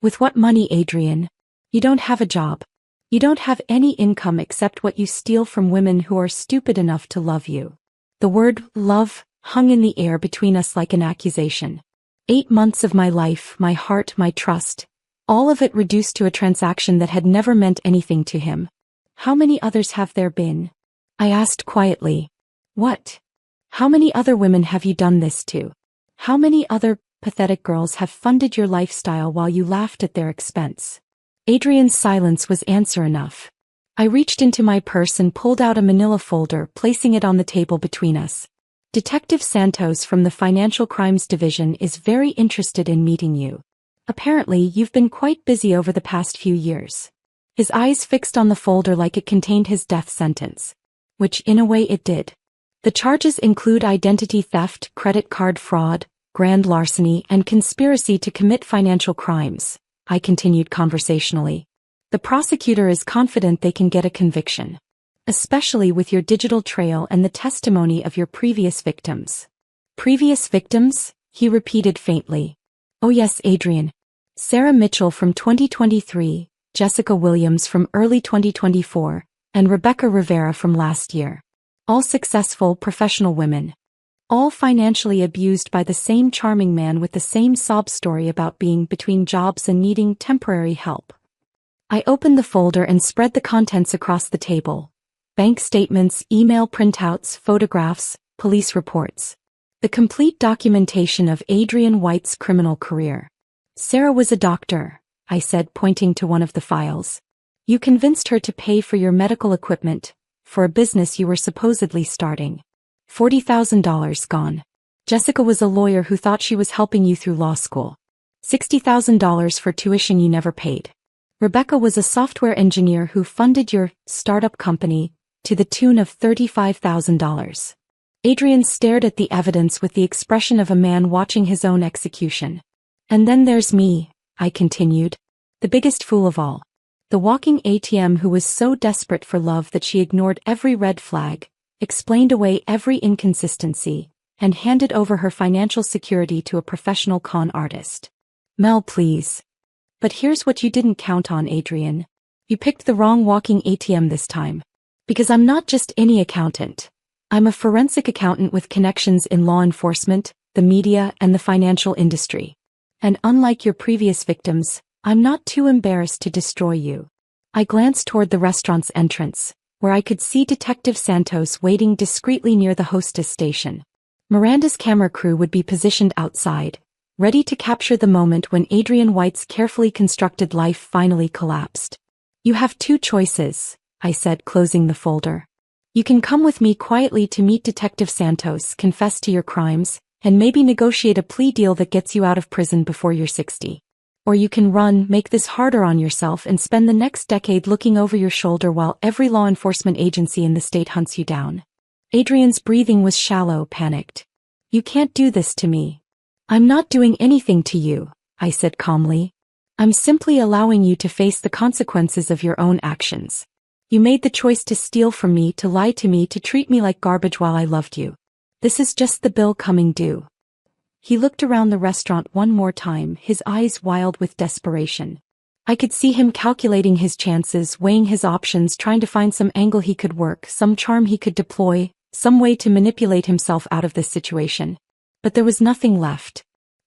With what money, Adrian? You don't have a job. You don't have any income except what you steal from women who are stupid enough to love you. The word love hung in the air between us like an accusation. 8 months of my life, my heart, my trust, all of it reduced to a transaction that had never meant anything to him. How many others have there been? I asked quietly. What? How many other women have you done this to? How many other pathetic girls have funded your lifestyle while you laughed at their expense? Adrian's silence was answer enough. I reached into my purse and pulled out a manila folder, placing it on the table between us. Detective Santos from the Financial Crimes Division is very interested in meeting you. Apparently, you've been quite busy over the past few years. His eyes fixed on the folder like it contained his death sentence. Which in a way it did. The charges include identity theft, credit card fraud, grand larceny, and conspiracy to commit financial crimes, I continued conversationally. The prosecutor is confident they can get a conviction. Especially with your digital trail and the testimony of your previous victims. Previous victims? He repeated faintly. Oh yes, Adrian. Sarah Mitchell from 2023, Jessica Williams from early 2024, and Rebecca Rivera from last year. All successful professional women. All financially abused by the same charming man with the same sob story about being between jobs and needing temporary help. I opened the folder and spread the contents across the table. Bank statements, email printouts, photographs, police reports. The complete documentation of Adrian White's criminal career. Sarah was a doctor, I said, pointing to one of the files. You convinced her to pay for your medical equipment, for a business you were supposedly starting. $40,000 gone. Jessica was a lawyer who thought she was helping you through law school. $60,000 for tuition you never paid. Rebecca was a software engineer who funded your startup company to the tune of $35,000. Adrian stared at the evidence with the expression of a man watching his own execution. And then there's me, I continued. The biggest fool of all. The walking ATM who was so desperate for love that she ignored every red flag, explained away every inconsistency, and handed over her financial security to a professional con artist. Mel, please. But here's what you didn't count on, Adrian. You picked the wrong walking ATM this time. Because I'm not just any accountant. I'm a forensic accountant with connections in law enforcement, the media, and the financial industry. And unlike your previous victims, I'm not too embarrassed to destroy you. I glanced toward the restaurant's entrance, where I could see Detective Santos waiting discreetly near the hostess station. Miranda's camera crew would be positioned outside, ready to capture the moment when Adrian White's carefully constructed life finally collapsed. You have 2 choices, I said, closing the folder. You can come with me quietly to meet Detective Santos, confess to your crimes, and maybe negotiate a plea deal that gets you out of prison before you're 60. Or you can run, make this harder on yourself, and spend the next decade looking over your shoulder while every law enforcement agency in the state hunts you down. Adrian's breathing was shallow, panicked. You can't do this to me. I'm not doing anything to you, I said calmly. I'm simply allowing you to face the consequences of your own actions. You made the choice to steal from me, to lie to me, to treat me like garbage while I loved you. This is just the bill coming due. He looked around the restaurant one more time, his eyes wild with desperation. I could see him calculating his chances, weighing his options, trying to find some angle he could work, some charm he could deploy, some way to manipulate himself out of this situation. But there was nothing left.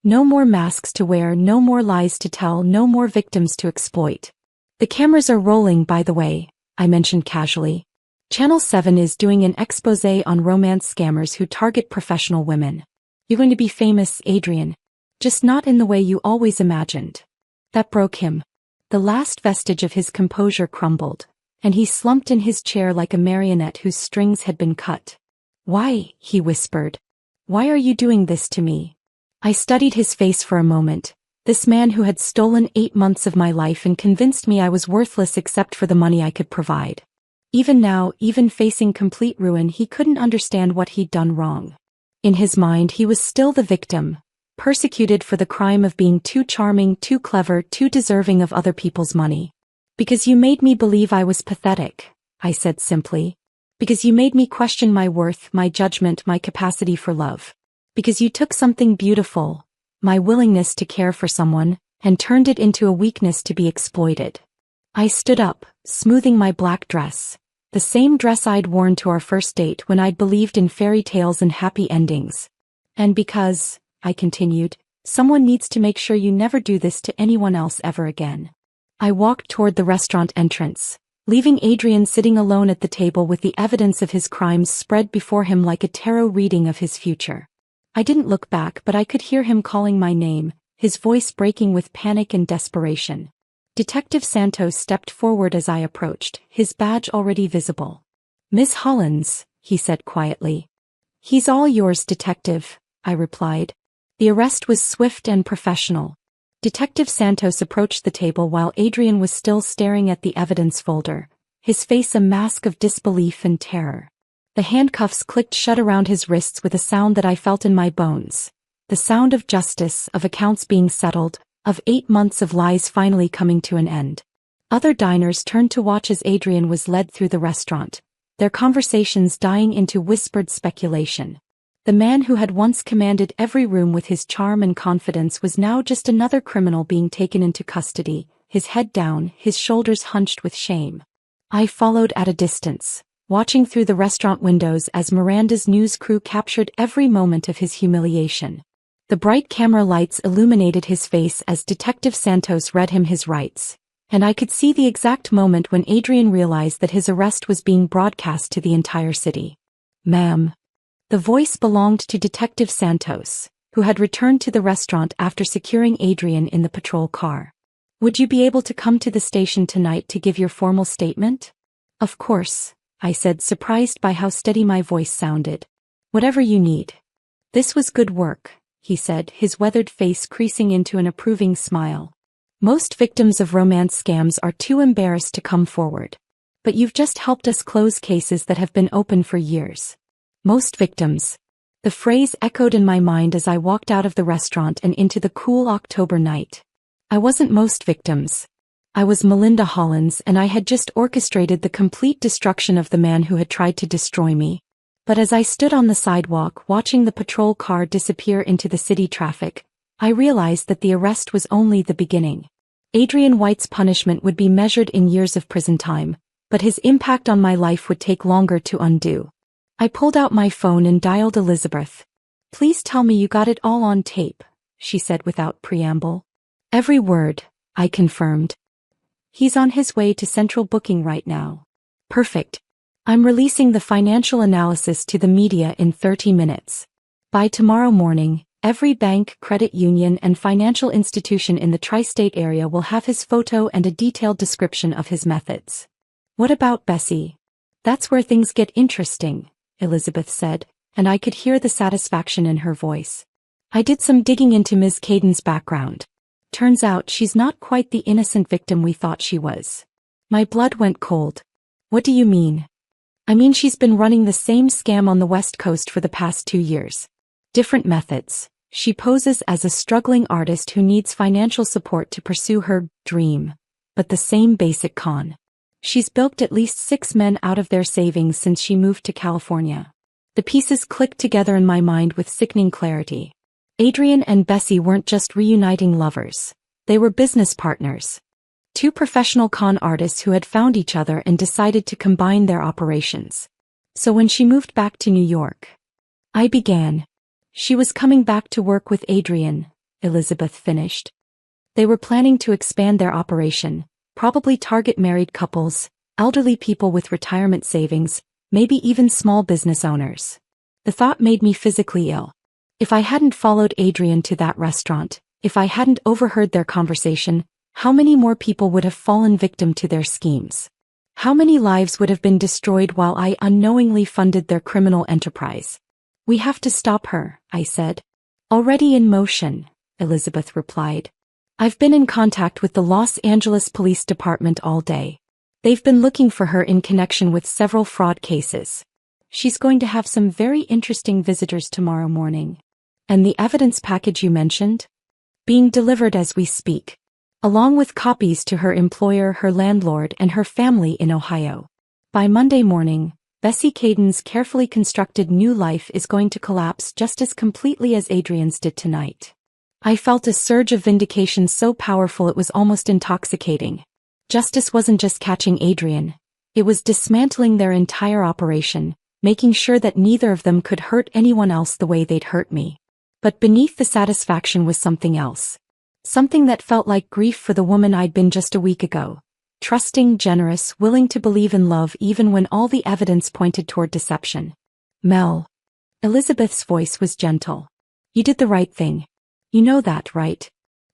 No more masks to wear, no more lies to tell, no more victims to exploit. The cameras are rolling, by the way, I mentioned casually. Channel 7 is doing an exposé on romance scammers who target professional women. You're going to be famous, Adrian. Just not in the way you always imagined. That broke him. The last vestige of his composure crumbled, and he slumped in his chair like a marionette whose strings had been cut. Why, he whispered. Why are you doing this to me? I studied his face for a moment. This man who had stolen 8 months of my life and convinced me I was worthless except for the money I could provide. Even now, even facing complete ruin, he couldn't understand what he'd done wrong. In his mind, he was still the victim, persecuted for the crime of being too charming, too clever, too deserving of other people's money. Because you made me believe I was pathetic, I said simply. Because you made me question my worth, my judgment, my capacity for love. Because you took something beautiful, my willingness to care for someone, and turned it into a weakness to be exploited. I stood up, smoothing my black dress, the same dress I'd worn to our first date when I'd believed in fairy tales and happy endings. And because, I continued, someone needs to make sure you never do this to anyone else ever again. I walked toward the restaurant entrance, leaving Adrian sitting alone at the table with the evidence of his crimes spread before him like a tarot reading of his future. I didn't look back, but I could hear him calling my name, his voice breaking with panic and desperation. Detective Santos stepped forward as I approached, his badge already visible. Miss Hollins, he said quietly. He's all yours, Detective, I replied. The arrest was swift and professional. Detective Santos approached the table while Adrian was still staring at the evidence folder, his face a mask of disbelief and terror. The handcuffs clicked shut around his wrists with a sound that I felt in my bones. The sound of justice, of accounts being settled, of 8 months of lies finally coming to an end. Other diners turned to watch as Adrian was led through the restaurant, their conversations dying into whispered speculation. The man who had once commanded every room with his charm and confidence was now just another criminal being taken into custody, his head down, his shoulders hunched with shame. I followed at a distance, watching through the restaurant windows as Miranda's news crew captured every moment of his humiliation. The bright camera lights illuminated his face as Detective Santos read him his rights, and I could see the exact moment when Adrian realized that his arrest was being broadcast to the entire city. Ma'am. The voice belonged to Detective Santos, who had returned to the restaurant after securing Adrian in the patrol car. Would you be able to come to the station tonight to give your formal statement? Of course, I said, surprised by how steady my voice sounded. Whatever you need. This was good work, he said, his weathered face creasing into an approving smile. Most victims of romance scams are too embarrassed to come forward. But you've just helped us close cases that have been open for years. Most victims. The phrase echoed in my mind as I walked out of the restaurant and into the cool October night. I wasn't most victims. I was Melinda Hollins, and I had just orchestrated the complete destruction of the man who had tried to destroy me. But as I stood on the sidewalk watching the patrol car disappear into the city traffic, I realized that the arrest was only the beginning. Adrian White's punishment would be measured in years of prison time, but his impact on my life would take longer to undo. I pulled out my phone and dialed Elizabeth. Please tell me you got it all on tape, she said without preamble. Every word, I confirmed. He's on his way to central booking right now. Perfect. I'm releasing the financial analysis to the media in 30 minutes. By tomorrow morning, every bank, credit union, and financial institution in the tri-state area will have his photo and a detailed description of his methods. What about Bessie? That's where things get interesting, Elizabeth said, and I could hear the satisfaction in her voice. I did some digging into Ms. Caden's background. Turns out she's not quite the innocent victim we thought she was. My blood went cold. What do you mean? I mean she's been running the same scam on the West Coast for the past 2 years. Different methods. She poses as a struggling artist who needs financial support to pursue her dream, but the same basic con. She's bilked at least 6 men out of their savings since she moved to California. The pieces clicked together in my mind with sickening clarity. Adrian and Bessie weren't just reuniting lovers. They were business partners. 2 professional con artists who had found each other and decided to combine their operations. So when she moved back to New York, I began. She was coming back to work with Adrian, Elizabeth finished. They were planning to expand their operation, probably target married couples, elderly people with retirement savings, maybe even small business owners. The thought made me physically ill. If I hadn't followed Adrian to that restaurant, if I hadn't overheard their conversation, how many more people would have fallen victim to their schemes? How many lives would have been destroyed while I unknowingly funded their criminal enterprise? We have to stop her, I said. Already in motion, Elizabeth replied. I've been in contact with the Los Angeles Police Department all day. They've been looking for her in connection with several fraud cases. She's going to have some very interesting visitors tomorrow morning. And the evidence package you mentioned? Being delivered as we speak. Along with copies to her employer, her landlord, and her family in Ohio. By Monday morning, Bessie Caden's carefully constructed new life is going to collapse just as completely as Adrian's did tonight. I felt a surge of vindication so powerful it was almost intoxicating. Justice wasn't just catching Adrian. It was dismantling their entire operation, making sure that neither of them could hurt anyone else the way they'd hurt me. But beneath the satisfaction was something else. Something that felt like grief for the woman I'd been just a week ago. Trusting, generous, willing to believe in love even when all the evidence pointed toward deception. Mel. Elizabeth's voice was gentle. You did the right thing. You know that, right?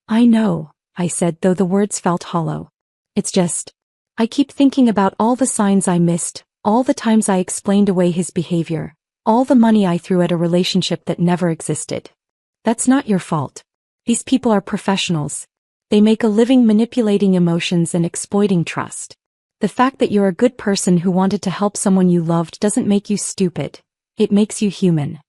I know, I said, though the words felt hollow. It's just, I keep thinking about all the signs I missed, all the times I explained away his behavior, all the money I threw at a relationship that never existed. That's not your fault. These people are professionals. They make a living manipulating emotions and exploiting trust. The fact that you're a good person who wanted to help someone you loved doesn't make you stupid. It makes you human.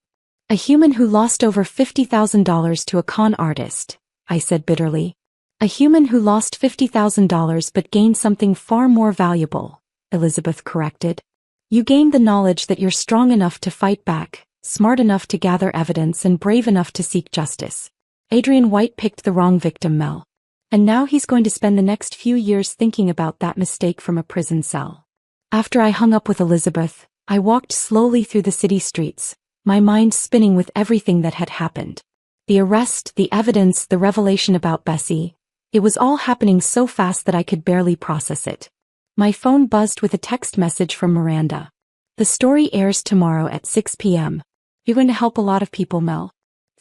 A human who lost over $50,000 to a con artist, I said bitterly. A human who lost $50,000 but gained something far more valuable, Elizabeth corrected. You gained the knowledge that you're strong enough to fight back, smart enough to gather evidence, and brave enough to seek justice. Adrian White picked the wrong victim, Mel. And now he's going to spend the next few years thinking about that mistake from a prison cell. After I hung up with Elizabeth, I walked slowly through the city streets, my mind spinning with everything that had happened. The arrest, the evidence, the revelation about Bessie. It was all happening so fast that I could barely process it. My phone buzzed with a text message from Miranda. The story airs tomorrow at 6 p.m. You're going to help a lot of people, Mel.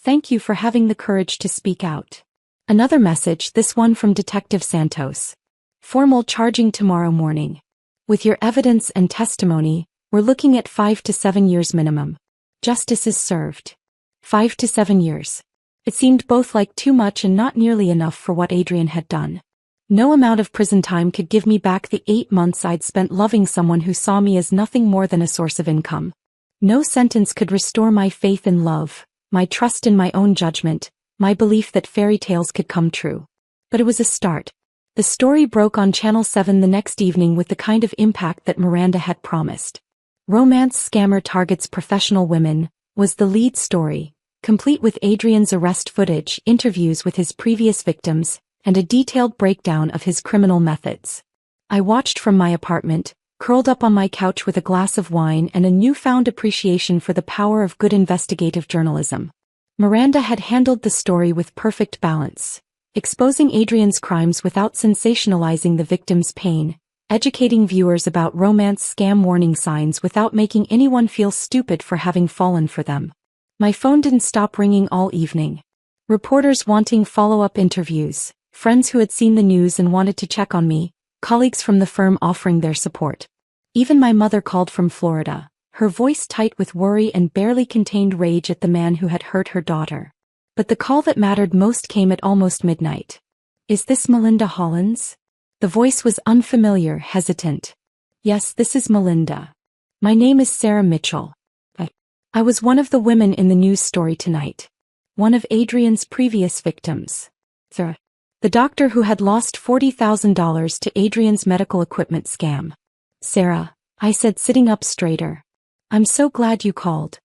Thank you for having the courage to speak out. Another message, this one from Detective Santos. Formal charging tomorrow morning. With your evidence and testimony, we're looking at 5 to 7 years minimum. Justice is served. 5 to 7 years. It seemed both like too much and not nearly enough for what Adrian had done. No amount of prison time could give me back the 8 months I'd spent loving someone who saw me as nothing more than a source of income. No sentence could restore my faith in love, my trust in my own judgment, my belief that fairy tales could come true. But it was a start. The story broke on Channel 7 the next evening with the kind of impact that Miranda had promised. Romance Scammer Targets Professional Women was the lead story, complete with Adrian's arrest footage, interviews with his previous victims, and a detailed breakdown of his criminal methods. I watched from my apartment, curled up on my couch with a glass of wine and a newfound appreciation for the power of good investigative journalism. Miranda had handled the story with perfect balance, exposing Adrian's crimes without sensationalizing the victim's pain, educating viewers about romance scam warning signs without making anyone feel stupid for having fallen for them. My phone didn't stop ringing all evening. Reporters wanting follow-up interviews, friends who had seen the news and wanted to check on me, colleagues from the firm offering their support. Even my mother called from Florida, her voice tight with worry and barely contained rage at the man who had hurt her daughter. But the call that mattered most came at almost midnight. Is this Melinda Hollins? The voice was unfamiliar, hesitant. Yes, this is Melinda. My name is Sarah Mitchell. I was one of the women in the news story tonight. One of Adrian's previous victims. The doctor who had lost $40,000 to Adrian's medical equipment scam. Sarah, I said, sitting up straighter. I'm so glad you called.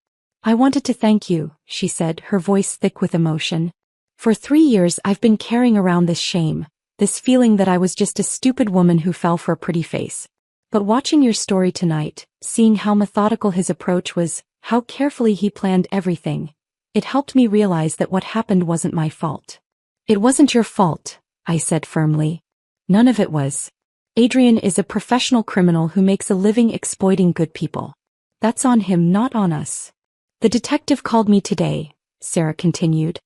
I wanted to thank you, she said, her voice thick with emotion. For 3 years I've been carrying around this shame, this feeling that I was just a stupid woman who fell for a pretty face. But watching your story tonight, seeing how methodical his approach was, how carefully he planned everything, It helped me realize that what happened wasn't my fault. It wasn't your fault, I said firmly. None of it was. Adrian is a professional criminal who makes a living exploiting good people. That's on him, not on us. The detective called me today, Sarah continued.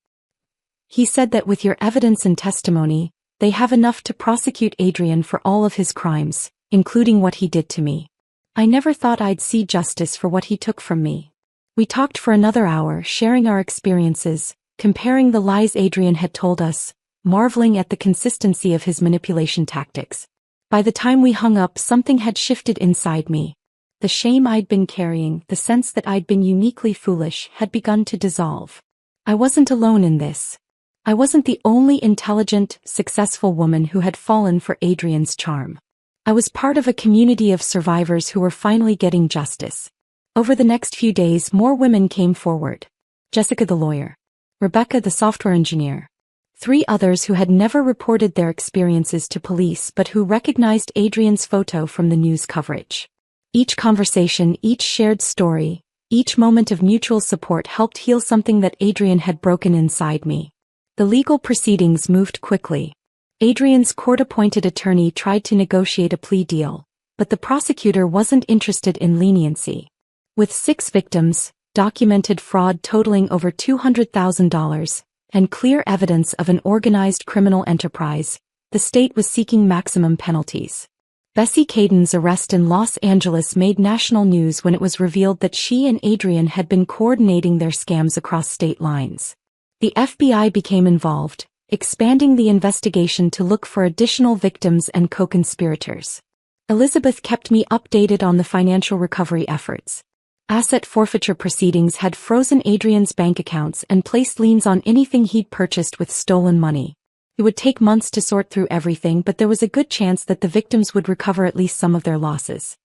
He said that with your evidence and testimony, they have enough to prosecute Adrian for all of his crimes, including what he did to me. I never thought I'd see justice for what he took from me. We talked for another hour, sharing our experiences, comparing the lies Adrian had told us, marveling at the consistency of his manipulation tactics. By the time we hung up, something had shifted inside me. The shame I'd been carrying, the sense that I'd been uniquely foolish, had begun to dissolve. I wasn't alone in this. I wasn't the only intelligent, successful woman who had fallen for Adrian's charm. I was part of a community of survivors who were finally getting justice. Over the next few days, more women came forward. Jessica the lawyer. Rebecca the software engineer. 3 others who had never reported their experiences to police but who recognized Adrian's photo from the news coverage. Each conversation, each shared story, each moment of mutual support helped heal something that Adrian had broken inside me. The legal proceedings moved quickly. Adrian's court-appointed attorney tried to negotiate a plea deal, but the prosecutor wasn't interested in leniency. With 6 victims, documented fraud totaling over $200,000, and clear evidence of an organized criminal enterprise, the state was seeking maximum penalties. Bessie Caden's arrest in Los Angeles made national news when it was revealed that she and Adrian had been coordinating their scams across state lines. The FBI became involved, expanding the investigation to look for additional victims and co-conspirators. Elizabeth kept me updated on the financial recovery efforts. Asset forfeiture proceedings had frozen Adrian's bank accounts and placed liens on anything he'd purchased with stolen money. It would take months to sort through everything, but there was a good chance that the victims would recover at least some of their losses.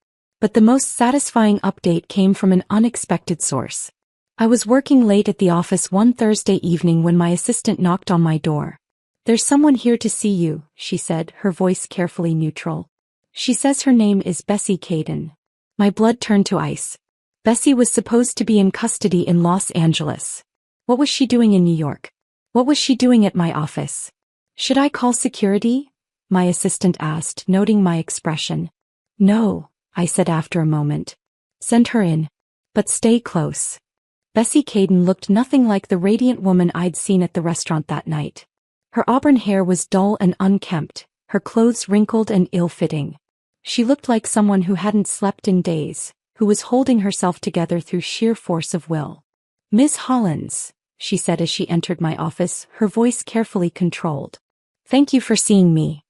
But the most satisfying update came from an unexpected source. I was working late at the office one Thursday evening when my assistant knocked on my door. "There's someone here to see you," she said, her voice carefully neutral. "She says her name is Bessie Caden." My blood turned to ice. Bessie was supposed to be in custody in Los Angeles. What was she doing in New York? What was she doing at my office? "Should I call security?" my assistant asked, noting my expression. "No," I said after a moment. "Send her in. But stay close." Bessie Caden looked nothing like the radiant woman I'd seen at the restaurant that night. Her auburn hair was dull and unkempt, her clothes wrinkled and ill-fitting. She looked like someone who hadn't slept in days, who was holding herself together through sheer force of will. "Miss Hollins," she said as she entered my office, her voice carefully controlled. "Thank you for seeing me."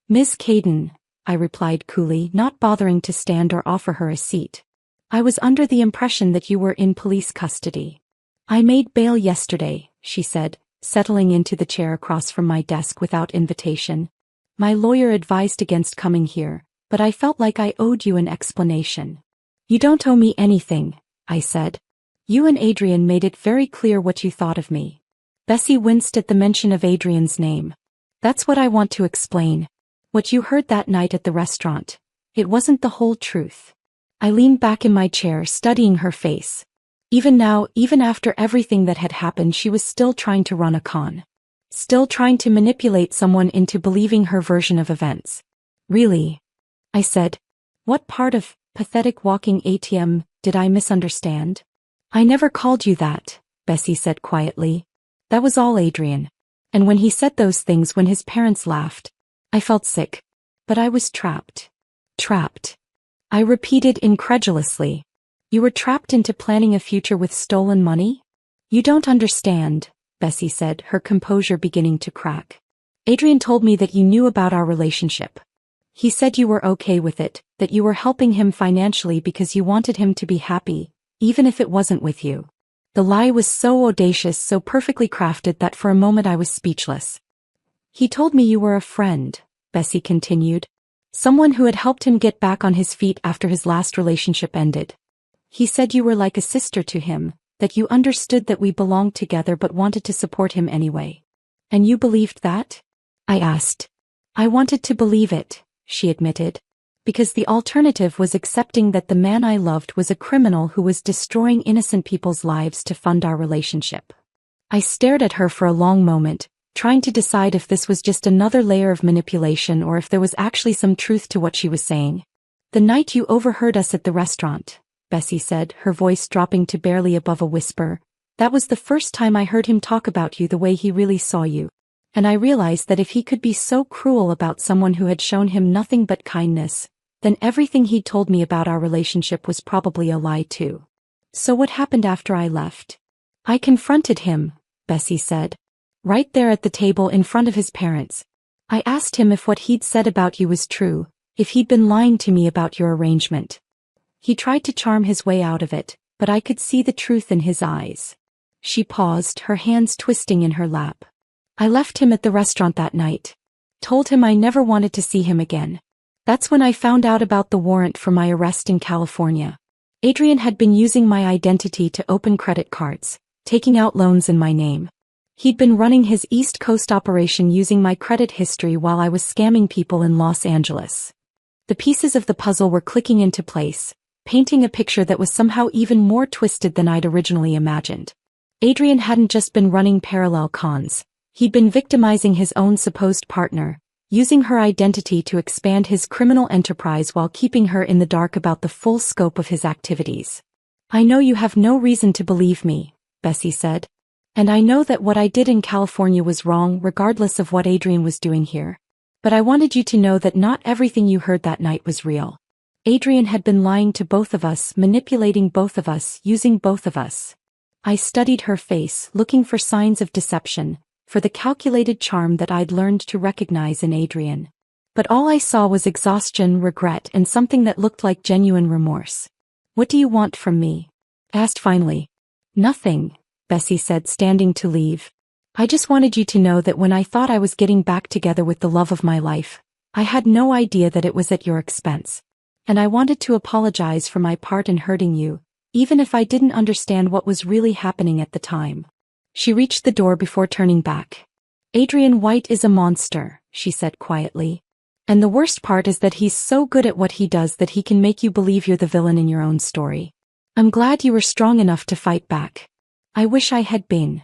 "Miss Caden," I replied coolly, not bothering to stand or offer her a seat. "I was under the impression that you were in police custody." "I made bail yesterday," she said, settling into the chair across from my desk without invitation. "My lawyer advised against coming here, but I felt like I owed you an explanation." "You don't owe me anything," I said. "You and Adrian made it very clear what you thought of me." Bessie winced at the mention of Adrian's name. "That's what I want to explain. What you heard that night at the restaurant. It wasn't the whole truth." I leaned back in my chair, studying her face. Even now, even after everything that had happened, she was still trying to run a con. Still trying to manipulate someone into believing her version of events. "Really?" I said. "What part of pathetic walking ATM did I misunderstand?" "I never called you that," Bessie said quietly. "That was all Adrian. And when he said those things, when his parents laughed, I felt sick. But I was trapped." "Trapped?" I repeated incredulously. "You were trapped into planning a future with stolen money?" "You don't understand," Bessie said, her composure beginning to crack. "Adrian told me that you knew about our relationship. He said you were okay with it, that you were helping him financially because you wanted him to be happy, even if it wasn't with you." The lie was so audacious, so perfectly crafted that for a moment I was speechless. "He told me you were a friend," Bessie continued. "Someone who had helped him get back on his feet after his last relationship ended. He said you were like a sister to him, that you understood that we belonged together but wanted to support him anyway." "And you believed that?" I asked. "I wanted to believe it," she admitted, "because the alternative was accepting that the man I loved was a criminal who was destroying innocent people's lives to fund our relationship." I stared at her for a long moment, trying to decide if this was just another layer of manipulation or if there was actually some truth to what she was saying. "The night you overheard us at the restaurant," Bessie said, her voice dropping to barely above a whisper, "that was the first time I heard him talk about you the way he really saw you. And I realized that if he could be so cruel about someone who had shown him nothing but kindness, then everything he'd told me about our relationship was probably a lie too. So what happened after I left?" "I confronted him," Bessie said. "Right there at the table in front of his parents. I asked him if what he'd said about you was true, if he'd been lying to me about your arrangement. He tried to charm his way out of it, but I could see the truth in his eyes." She paused, her hands twisting in her lap. "I left him at the restaurant that night. Told him I never wanted to see him again. That's when I found out about the warrant for my arrest in California. Adrian had been using my identity to open credit cards, taking out loans in my name. He'd been running his East Coast operation using my credit history while I was scamming people in Los Angeles. The pieces of the puzzle were clicking into place, painting a picture that was somehow even more twisted than I'd originally imagined. Adrian hadn't just been running parallel cons, he'd been victimizing his own supposed partner, using her identity to expand his criminal enterprise while keeping her in the dark about the full scope of his activities. "I know you have no reason to believe me," Bessie said. "And I know that what I did in California was wrong regardless of what Adrian was doing here. But I wanted you to know that not everything you heard that night was real. Adrian had been lying to both of us, manipulating both of us, using both of us." I studied her face, looking for signs of deception, for the calculated charm that I'd learned to recognize in Adrian. But all I saw was exhaustion, regret, and something that looked like genuine remorse. "What do you want from me?" I asked finally. "Nothing," Bessie said, standing to leave. "I just wanted you to know that when I thought I was getting back together with the love of my life, I had no idea that it was at your expense. And I wanted to apologize for my part in hurting you, even if I didn't understand what was really happening at the time." She reached the door before turning back. "Adrian White is a monster," she said quietly. "And the worst part is that he's so good at what he does that he can make you believe you're the villain in your own story. I'm glad you were strong enough to fight back. I wish I had been."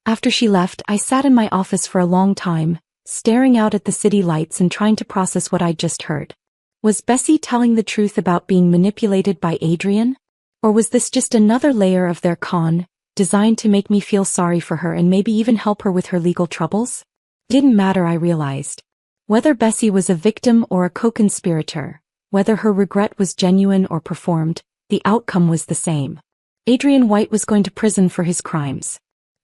After she left, I sat in my office for a long time, staring out at the city lights and trying to process what I'd just heard. Was Bessie telling the truth about being manipulated by Adrian? Or was this just another layer of their con, designed to make me feel sorry for her and maybe even help her with her legal troubles? Didn't matter, I realized. Whether Bessie was a victim or a co-conspirator, whether her regret was genuine or performed, the outcome was the same. Adrian White was going to prison for his crimes.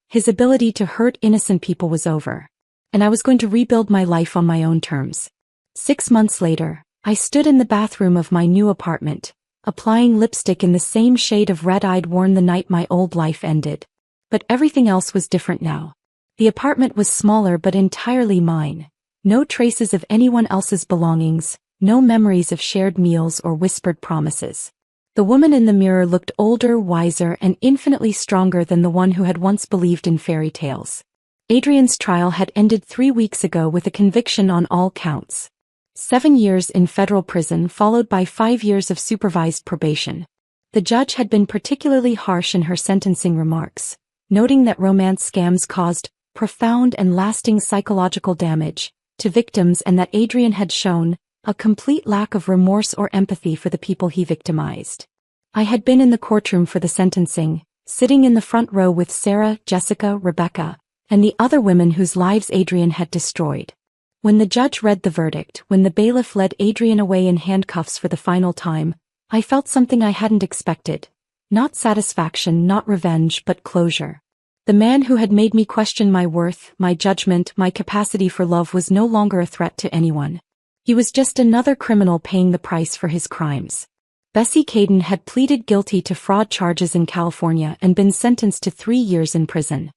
His ability to hurt innocent people was over. And I was going to rebuild my life on my own terms. 6 months later, I stood in the bathroom of my new apartment, applying lipstick in the same shade of red I'd worn the night my old life ended. But everything else was different now. The apartment was smaller but entirely mine. No traces of anyone else's belongings, no memories of shared meals or whispered promises. The woman in the mirror looked older, wiser, and infinitely stronger than the one who had once believed in fairy tales. Adrian's trial had ended 3 weeks ago with a conviction on all counts. 7 years in federal prison followed by 5 years of supervised probation. The judge had been particularly harsh in her sentencing remarks, noting that romance scams caused profound and lasting psychological damage to victims and that Adrian had shown a complete lack of remorse or empathy for the people he victimized. I had been in the courtroom for the sentencing, sitting in the front row with Sarah, Jessica, Rebecca, and the other women whose lives Adrian had destroyed. When the judge read the verdict, when the bailiff led Adrian away in handcuffs for the final time, I felt something I hadn't expected. Not satisfaction, not revenge, but closure. The man who had made me question my worth, my judgment, my capacity for love was no longer a threat to anyone. He was just another criminal paying the price for his crimes. Bessie Caden had pleaded guilty to fraud charges in California and been sentenced to 3 years in prison.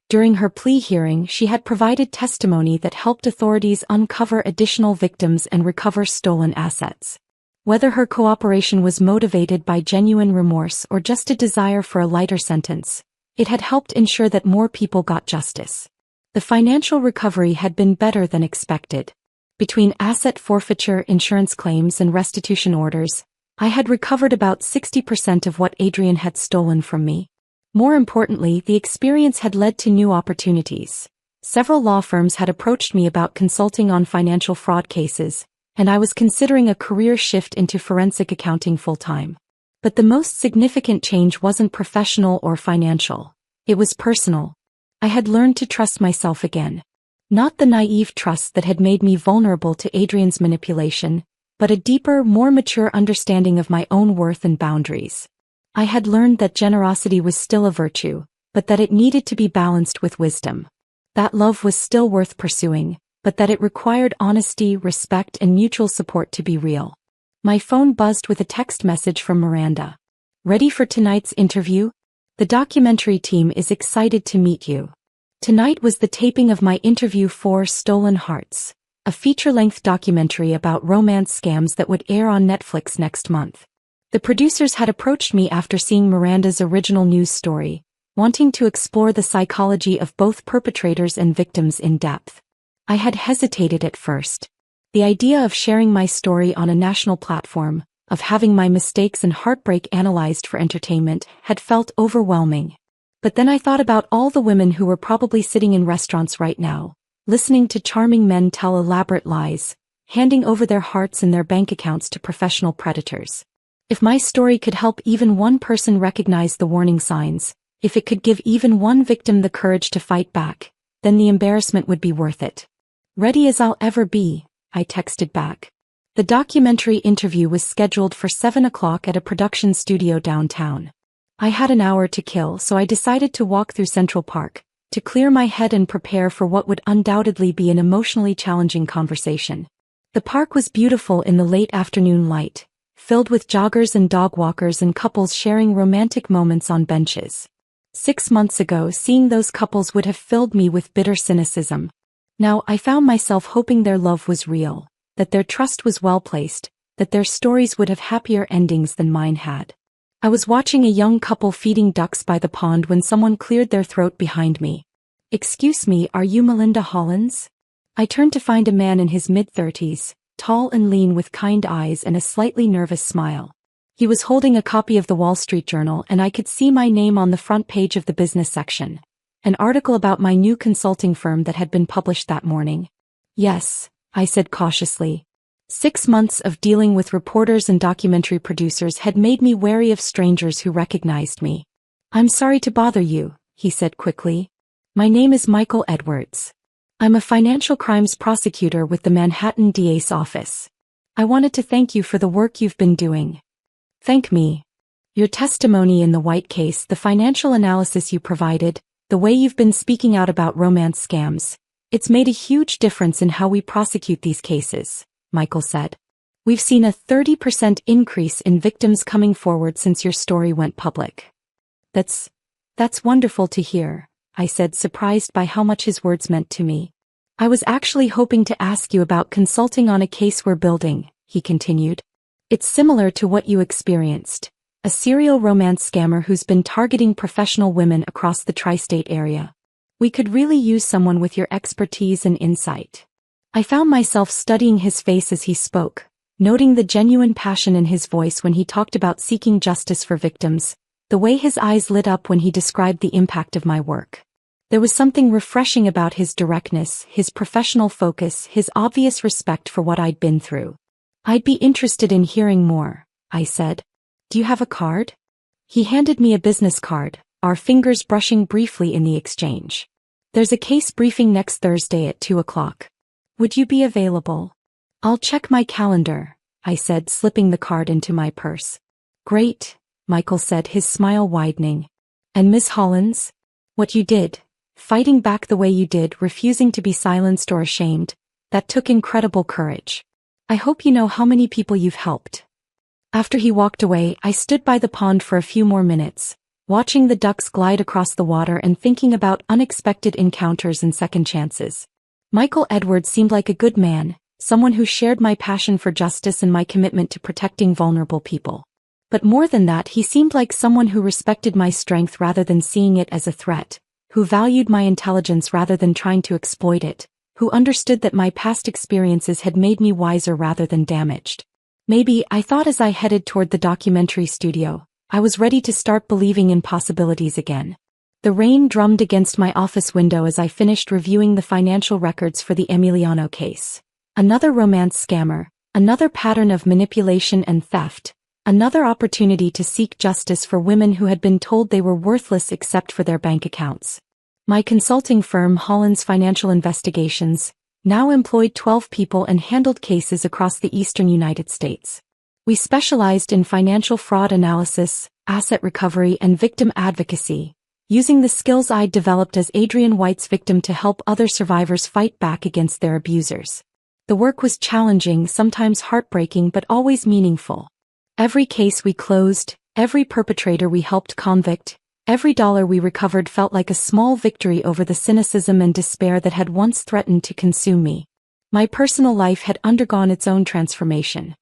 During her plea hearing, she had provided testimony that helped authorities uncover additional victims and recover stolen assets. Whether her cooperation was motivated by genuine remorse or just a desire for a lighter sentence, it had helped ensure that more people got justice. The financial recovery had been better than expected. Between asset forfeiture, insurance claims, and restitution orders, I had recovered about 60% of what Adrian had stolen from me. More importantly, the experience had led to new opportunities. Several law firms had approached me about consulting on financial fraud cases, and I was considering a career shift into forensic accounting full-time. But the most significant change wasn't professional or financial. It was personal. I had learned to trust myself again. Not the naive trust that had made me vulnerable to Adrian's manipulation, but a deeper, more mature understanding of my own worth and boundaries. I had learned that generosity was still a virtue, but that it needed to be balanced with wisdom. That love was still worth pursuing, but that it required honesty, respect, and mutual support to be real. My phone buzzed with a text message from Miranda. "Ready for tonight's interview? The documentary team is excited to meet you." Tonight was the taping of my interview for Stolen Hearts, a feature-length documentary about romance scams that would air on Netflix next month. The producers had approached me after seeing Miranda's original news story, wanting to explore the psychology of both perpetrators and victims in depth. I had hesitated at first. The idea of sharing my story on a national platform, of having my mistakes and heartbreak analyzed for entertainment, had felt overwhelming. But then I thought about all the women who were probably sitting in restaurants right now, listening to charming men tell elaborate lies, handing over their hearts and their bank accounts to professional predators. If my story could help even one person recognize the warning signs, if it could give even one victim the courage to fight back, then the embarrassment would be worth it. "Ready as I'll ever be," I texted back. The documentary interview was scheduled for 7 o'clock at a production studio downtown. I had an hour to kill, so I decided to walk through Central Park, to clear my head and prepare for what would undoubtedly be an emotionally challenging conversation. The park was beautiful in the late afternoon light, filled with joggers and dog walkers and couples sharing romantic moments on benches. 6 months ago, seeing those couples would have filled me with bitter cynicism. Now I found myself hoping their love was real, that their trust was well placed, that their stories would have happier endings than mine had. I was watching a young couple feeding ducks by the pond when someone cleared their throat behind me. "Excuse me, are you Melinda Hollins?" I turned to find a man in his mid-30s, tall and lean with kind eyes and a slightly nervous smile. He was holding a copy of the Wall Street Journal, and I could see my name on the front page of the business section. An article about my new consulting firm that had been published that morning. "Yes," I said cautiously. 6 months of dealing with reporters and documentary producers had made me wary of strangers who recognized me. "I'm sorry to bother you," he said quickly. "My name is Michael Edwards. I'm a financial crimes prosecutor with the Manhattan DA's office. I wanted to thank you for the work you've been doing." "Thank me. Your testimony in the White case, the financial analysis you provided, the way you've been speaking out about romance scams, it's made a huge difference in how we prosecute these cases," Michael said. "We've seen a 30% increase in victims coming forward since your story went public." That's wonderful to hear," I said, surprised by how much his words meant to me. "I was actually hoping to ask you about consulting on a case we're building," he continued. "It's similar to what you experienced. A serial romance scammer who's been targeting professional women across the tri-state area. We could really use someone with your expertise and insight." I found myself studying his face as he spoke, noting the genuine passion in his voice when he talked about seeking justice for victims, the way his eyes lit up when he described the impact of my work. There was something refreshing about his directness, his professional focus, his obvious respect for what I'd been through. "I'd be interested in hearing more," I said. "Do you have a card?" He handed me a business card, our fingers brushing briefly in the exchange. "There's a case briefing next Thursday at 2 o'clock. Would you be available?" "I'll check my calendar," I said, slipping the card into my purse. "Great," Michael said, his smile widening. "And Miss Hollins? What you did, fighting back the way you did, refusing to be silenced or ashamed, that took incredible courage. I hope you know how many people you've helped." After he walked away, I stood by the pond for a few more minutes, watching the ducks glide across the water and thinking about unexpected encounters and second chances. Michael Edwards seemed like a good man, someone who shared my passion for justice and my commitment to protecting vulnerable people. But more than that, he seemed like someone who respected my strength rather than seeing it as a threat, who valued my intelligence rather than trying to exploit it, who understood that my past experiences had made me wiser rather than damaged. "Maybe," I thought as I headed toward the documentary studio, I was ready to start believing in possibilities again. The rain drummed against my office window as I finished reviewing the financial records for the Emiliano case. Another romance scammer, another pattern of manipulation and theft, another opportunity to seek justice for women who had been told they were worthless except for their bank accounts. My consulting firm, Holland's Financial Investigations, now employed 12 people and handled cases across the eastern United States. We specialized in financial fraud analysis, asset recovery, and victim advocacy, using the skills I'd developed as Adrian White's victim to help other survivors fight back against their abusers. The work was challenging, sometimes heartbreaking, but always meaningful. Every case we closed, every perpetrator we helped convict, every dollar we recovered felt like a small victory over the cynicism and despair that had once threatened to consume me. My personal life had undergone its own transformation.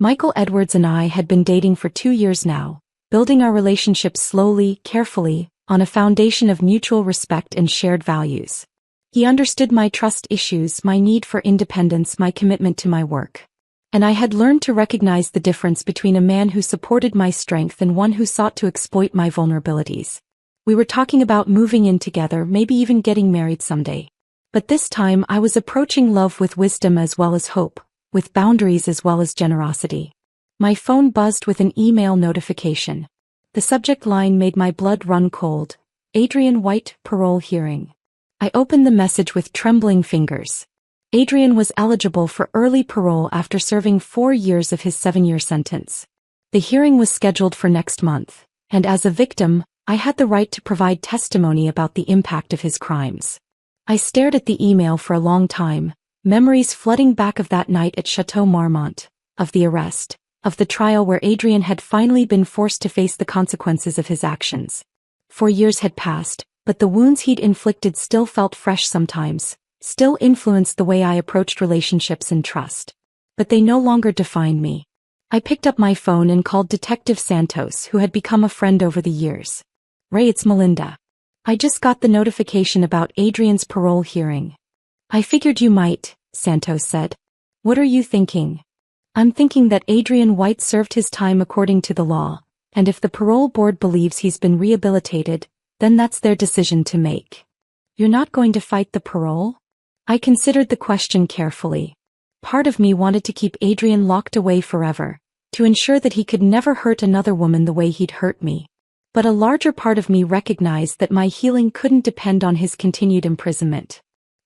Michael Edwards and I had been dating for 2 years now, building our relationship slowly, carefully, on a foundation of mutual respect and shared values. He understood my trust issues, my need for independence, my commitment to my work. And I had learned to recognize the difference between a man who supported my strength and one who sought to exploit my vulnerabilities. We were talking about moving in together, maybe even getting married someday. But this time I was approaching love with wisdom as well as hope, with boundaries as well as generosity. My phone buzzed with an email notification. The subject line made my blood run cold. Adrian White, parole hearing. I opened the message with trembling fingers. Adrian was eligible for early parole after serving 4 years of his 7-year sentence. The hearing was scheduled for next month, and as a victim, I had the right to provide testimony about the impact of his crimes. I stared at the email for a long time, memories flooding back of that night at Chateau Marmont, of the arrest, of the trial where Adrian had finally been forced to face the consequences of his actions. 4 years had passed, but the wounds he'd inflicted still felt fresh sometimes, still influenced the way I approached relationships and trust. But they no longer defined me. I picked up my phone and called Detective Santos, who had become a friend over the years. "Ray, it's Melinda. I just got the notification about Adrian's parole hearing." "I figured you might," Santos said. "What are you thinking?" "I'm thinking that Adrian White served his time according to the law, and if the parole board believes he's been rehabilitated, then that's their decision to make." "You're not going to fight the parole?" I considered the question carefully. Part of me wanted to keep Adrian locked away forever, to ensure that he could never hurt another woman the way he'd hurt me. But a larger part of me recognized that my healing couldn't depend on his continued imprisonment.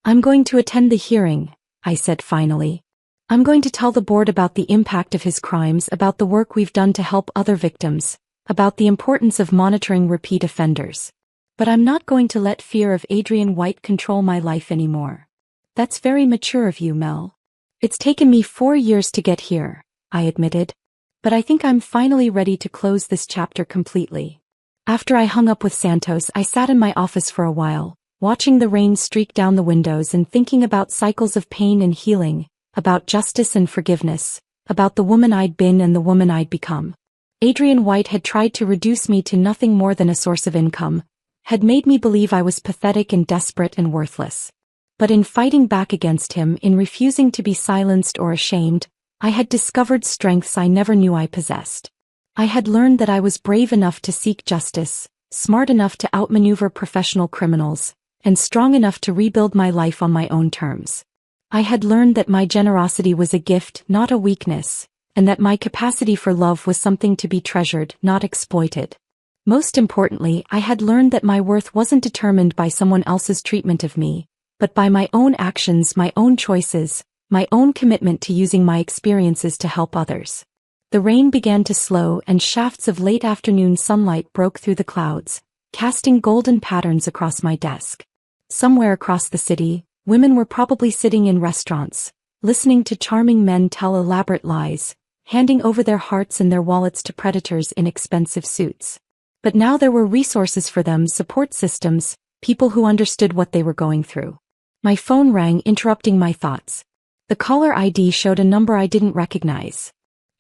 "I'm going to attend the hearing," I said finally. "I'm going to tell the board about the impact of his crimes, about the work we've done to help other victims, about the importance of monitoring repeat offenders. But I'm not going to let fear of Adrian White control my life anymore." "That's very mature of you, Mel." "It's taken me 4 years to get here," I admitted. "But I think I'm finally ready to close this chapter completely." After I hung up with Santos, I sat in my office for a while, watching the rain streak down the windows and thinking about cycles of pain and healing, about justice and forgiveness, about the woman I'd been and the woman I'd become. Adrian White had tried to reduce me to nothing more than a source of income, had made me believe I was pathetic and desperate and worthless. But in fighting back against him, in refusing to be silenced or ashamed, I had discovered strengths I never knew I possessed. I had learned that I was brave enough to seek justice, smart enough to outmaneuver professional criminals, and strong enough to rebuild my life on my own terms. I had learned that my generosity was a gift, not a weakness, and that my capacity for love was something to be treasured, not exploited. Most importantly, I had learned that my worth wasn't determined by someone else's treatment of me, but by my own actions, my own choices, my own commitment to using my experiences to help others. The rain began to slow and shafts of late afternoon sunlight broke through the clouds, casting golden patterns across my desk. Somewhere across the city, women were probably sitting in restaurants, listening to charming men tell elaborate lies, handing over their hearts and their wallets to predators in expensive suits. But now there were resources for them, support systems, people who understood what they were going through. My phone rang, interrupting my thoughts. The caller ID showed a number I didn't recognize.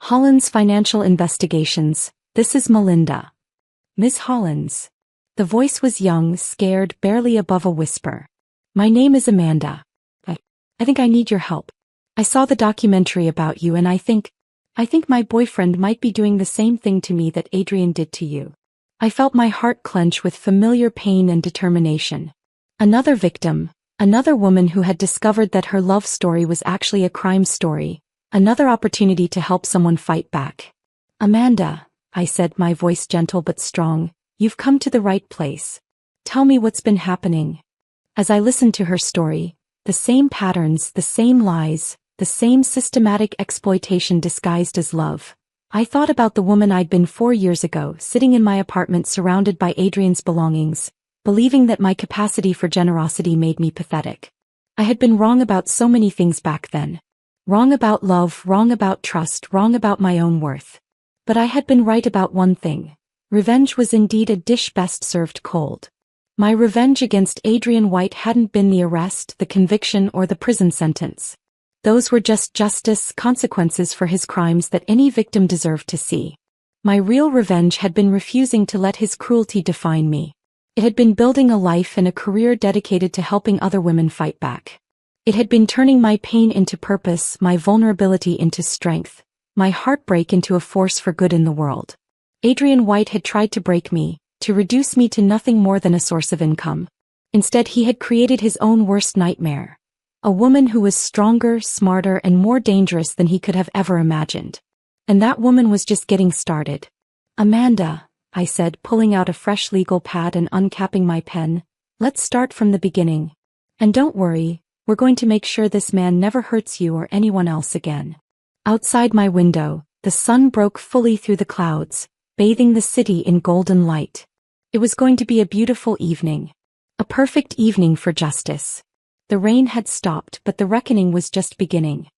"Holland's Financial Investigations, this is Melinda." "Miss Hollands." The voice was young, scared, barely above a whisper. "My name is Amanda. I think I need your help. I saw the documentary about you and I think..." I think my boyfriend might be doing the same thing to me that Adrian did to you." I felt my heart clench with familiar pain and determination. Another victim, another woman who had discovered that her love story was actually a crime story, another opportunity to help someone fight back. "Amanda," I said, my voice gentle but strong, "you've come to the right place. Tell me what's been happening." As I listened to her story, the same patterns, the same lies, the same systematic exploitation disguised as love, I thought about the woman I'd been 4 years ago, sitting in my apartment surrounded by Adrian's belongings, believing that my capacity for generosity made me pathetic. I had been wrong about so many things back then. Wrong about love, wrong about trust, wrong about my own worth. But I had been right about one thing. Revenge was indeed a dish best served cold. My revenge against Adrian White hadn't been the arrest, the conviction, or the prison sentence. Those were just justice, consequences for his crimes that any victim deserved to see. My real revenge had been refusing to let his cruelty define me. It had been building a life and a career dedicated to helping other women fight back. It had been turning my pain into purpose, my vulnerability into strength, my heartbreak into a force for good in the world. Adrian White had tried to break me, to reduce me to nothing more than a source of income. Instead, he had created his own worst nightmare. A woman who was stronger, smarter, and more dangerous than he could have ever imagined. And that woman was just getting started. "Amanda," I said, pulling out a fresh legal pad and uncapping my pen, "let's start from the beginning. And don't worry, we're going to make sure this man never hurts you or anyone else again." Outside my window, the sun broke fully through the clouds, bathing the city in golden light. It was going to be a beautiful evening. A perfect evening for justice. The rain had stopped, but the reckoning was just beginning.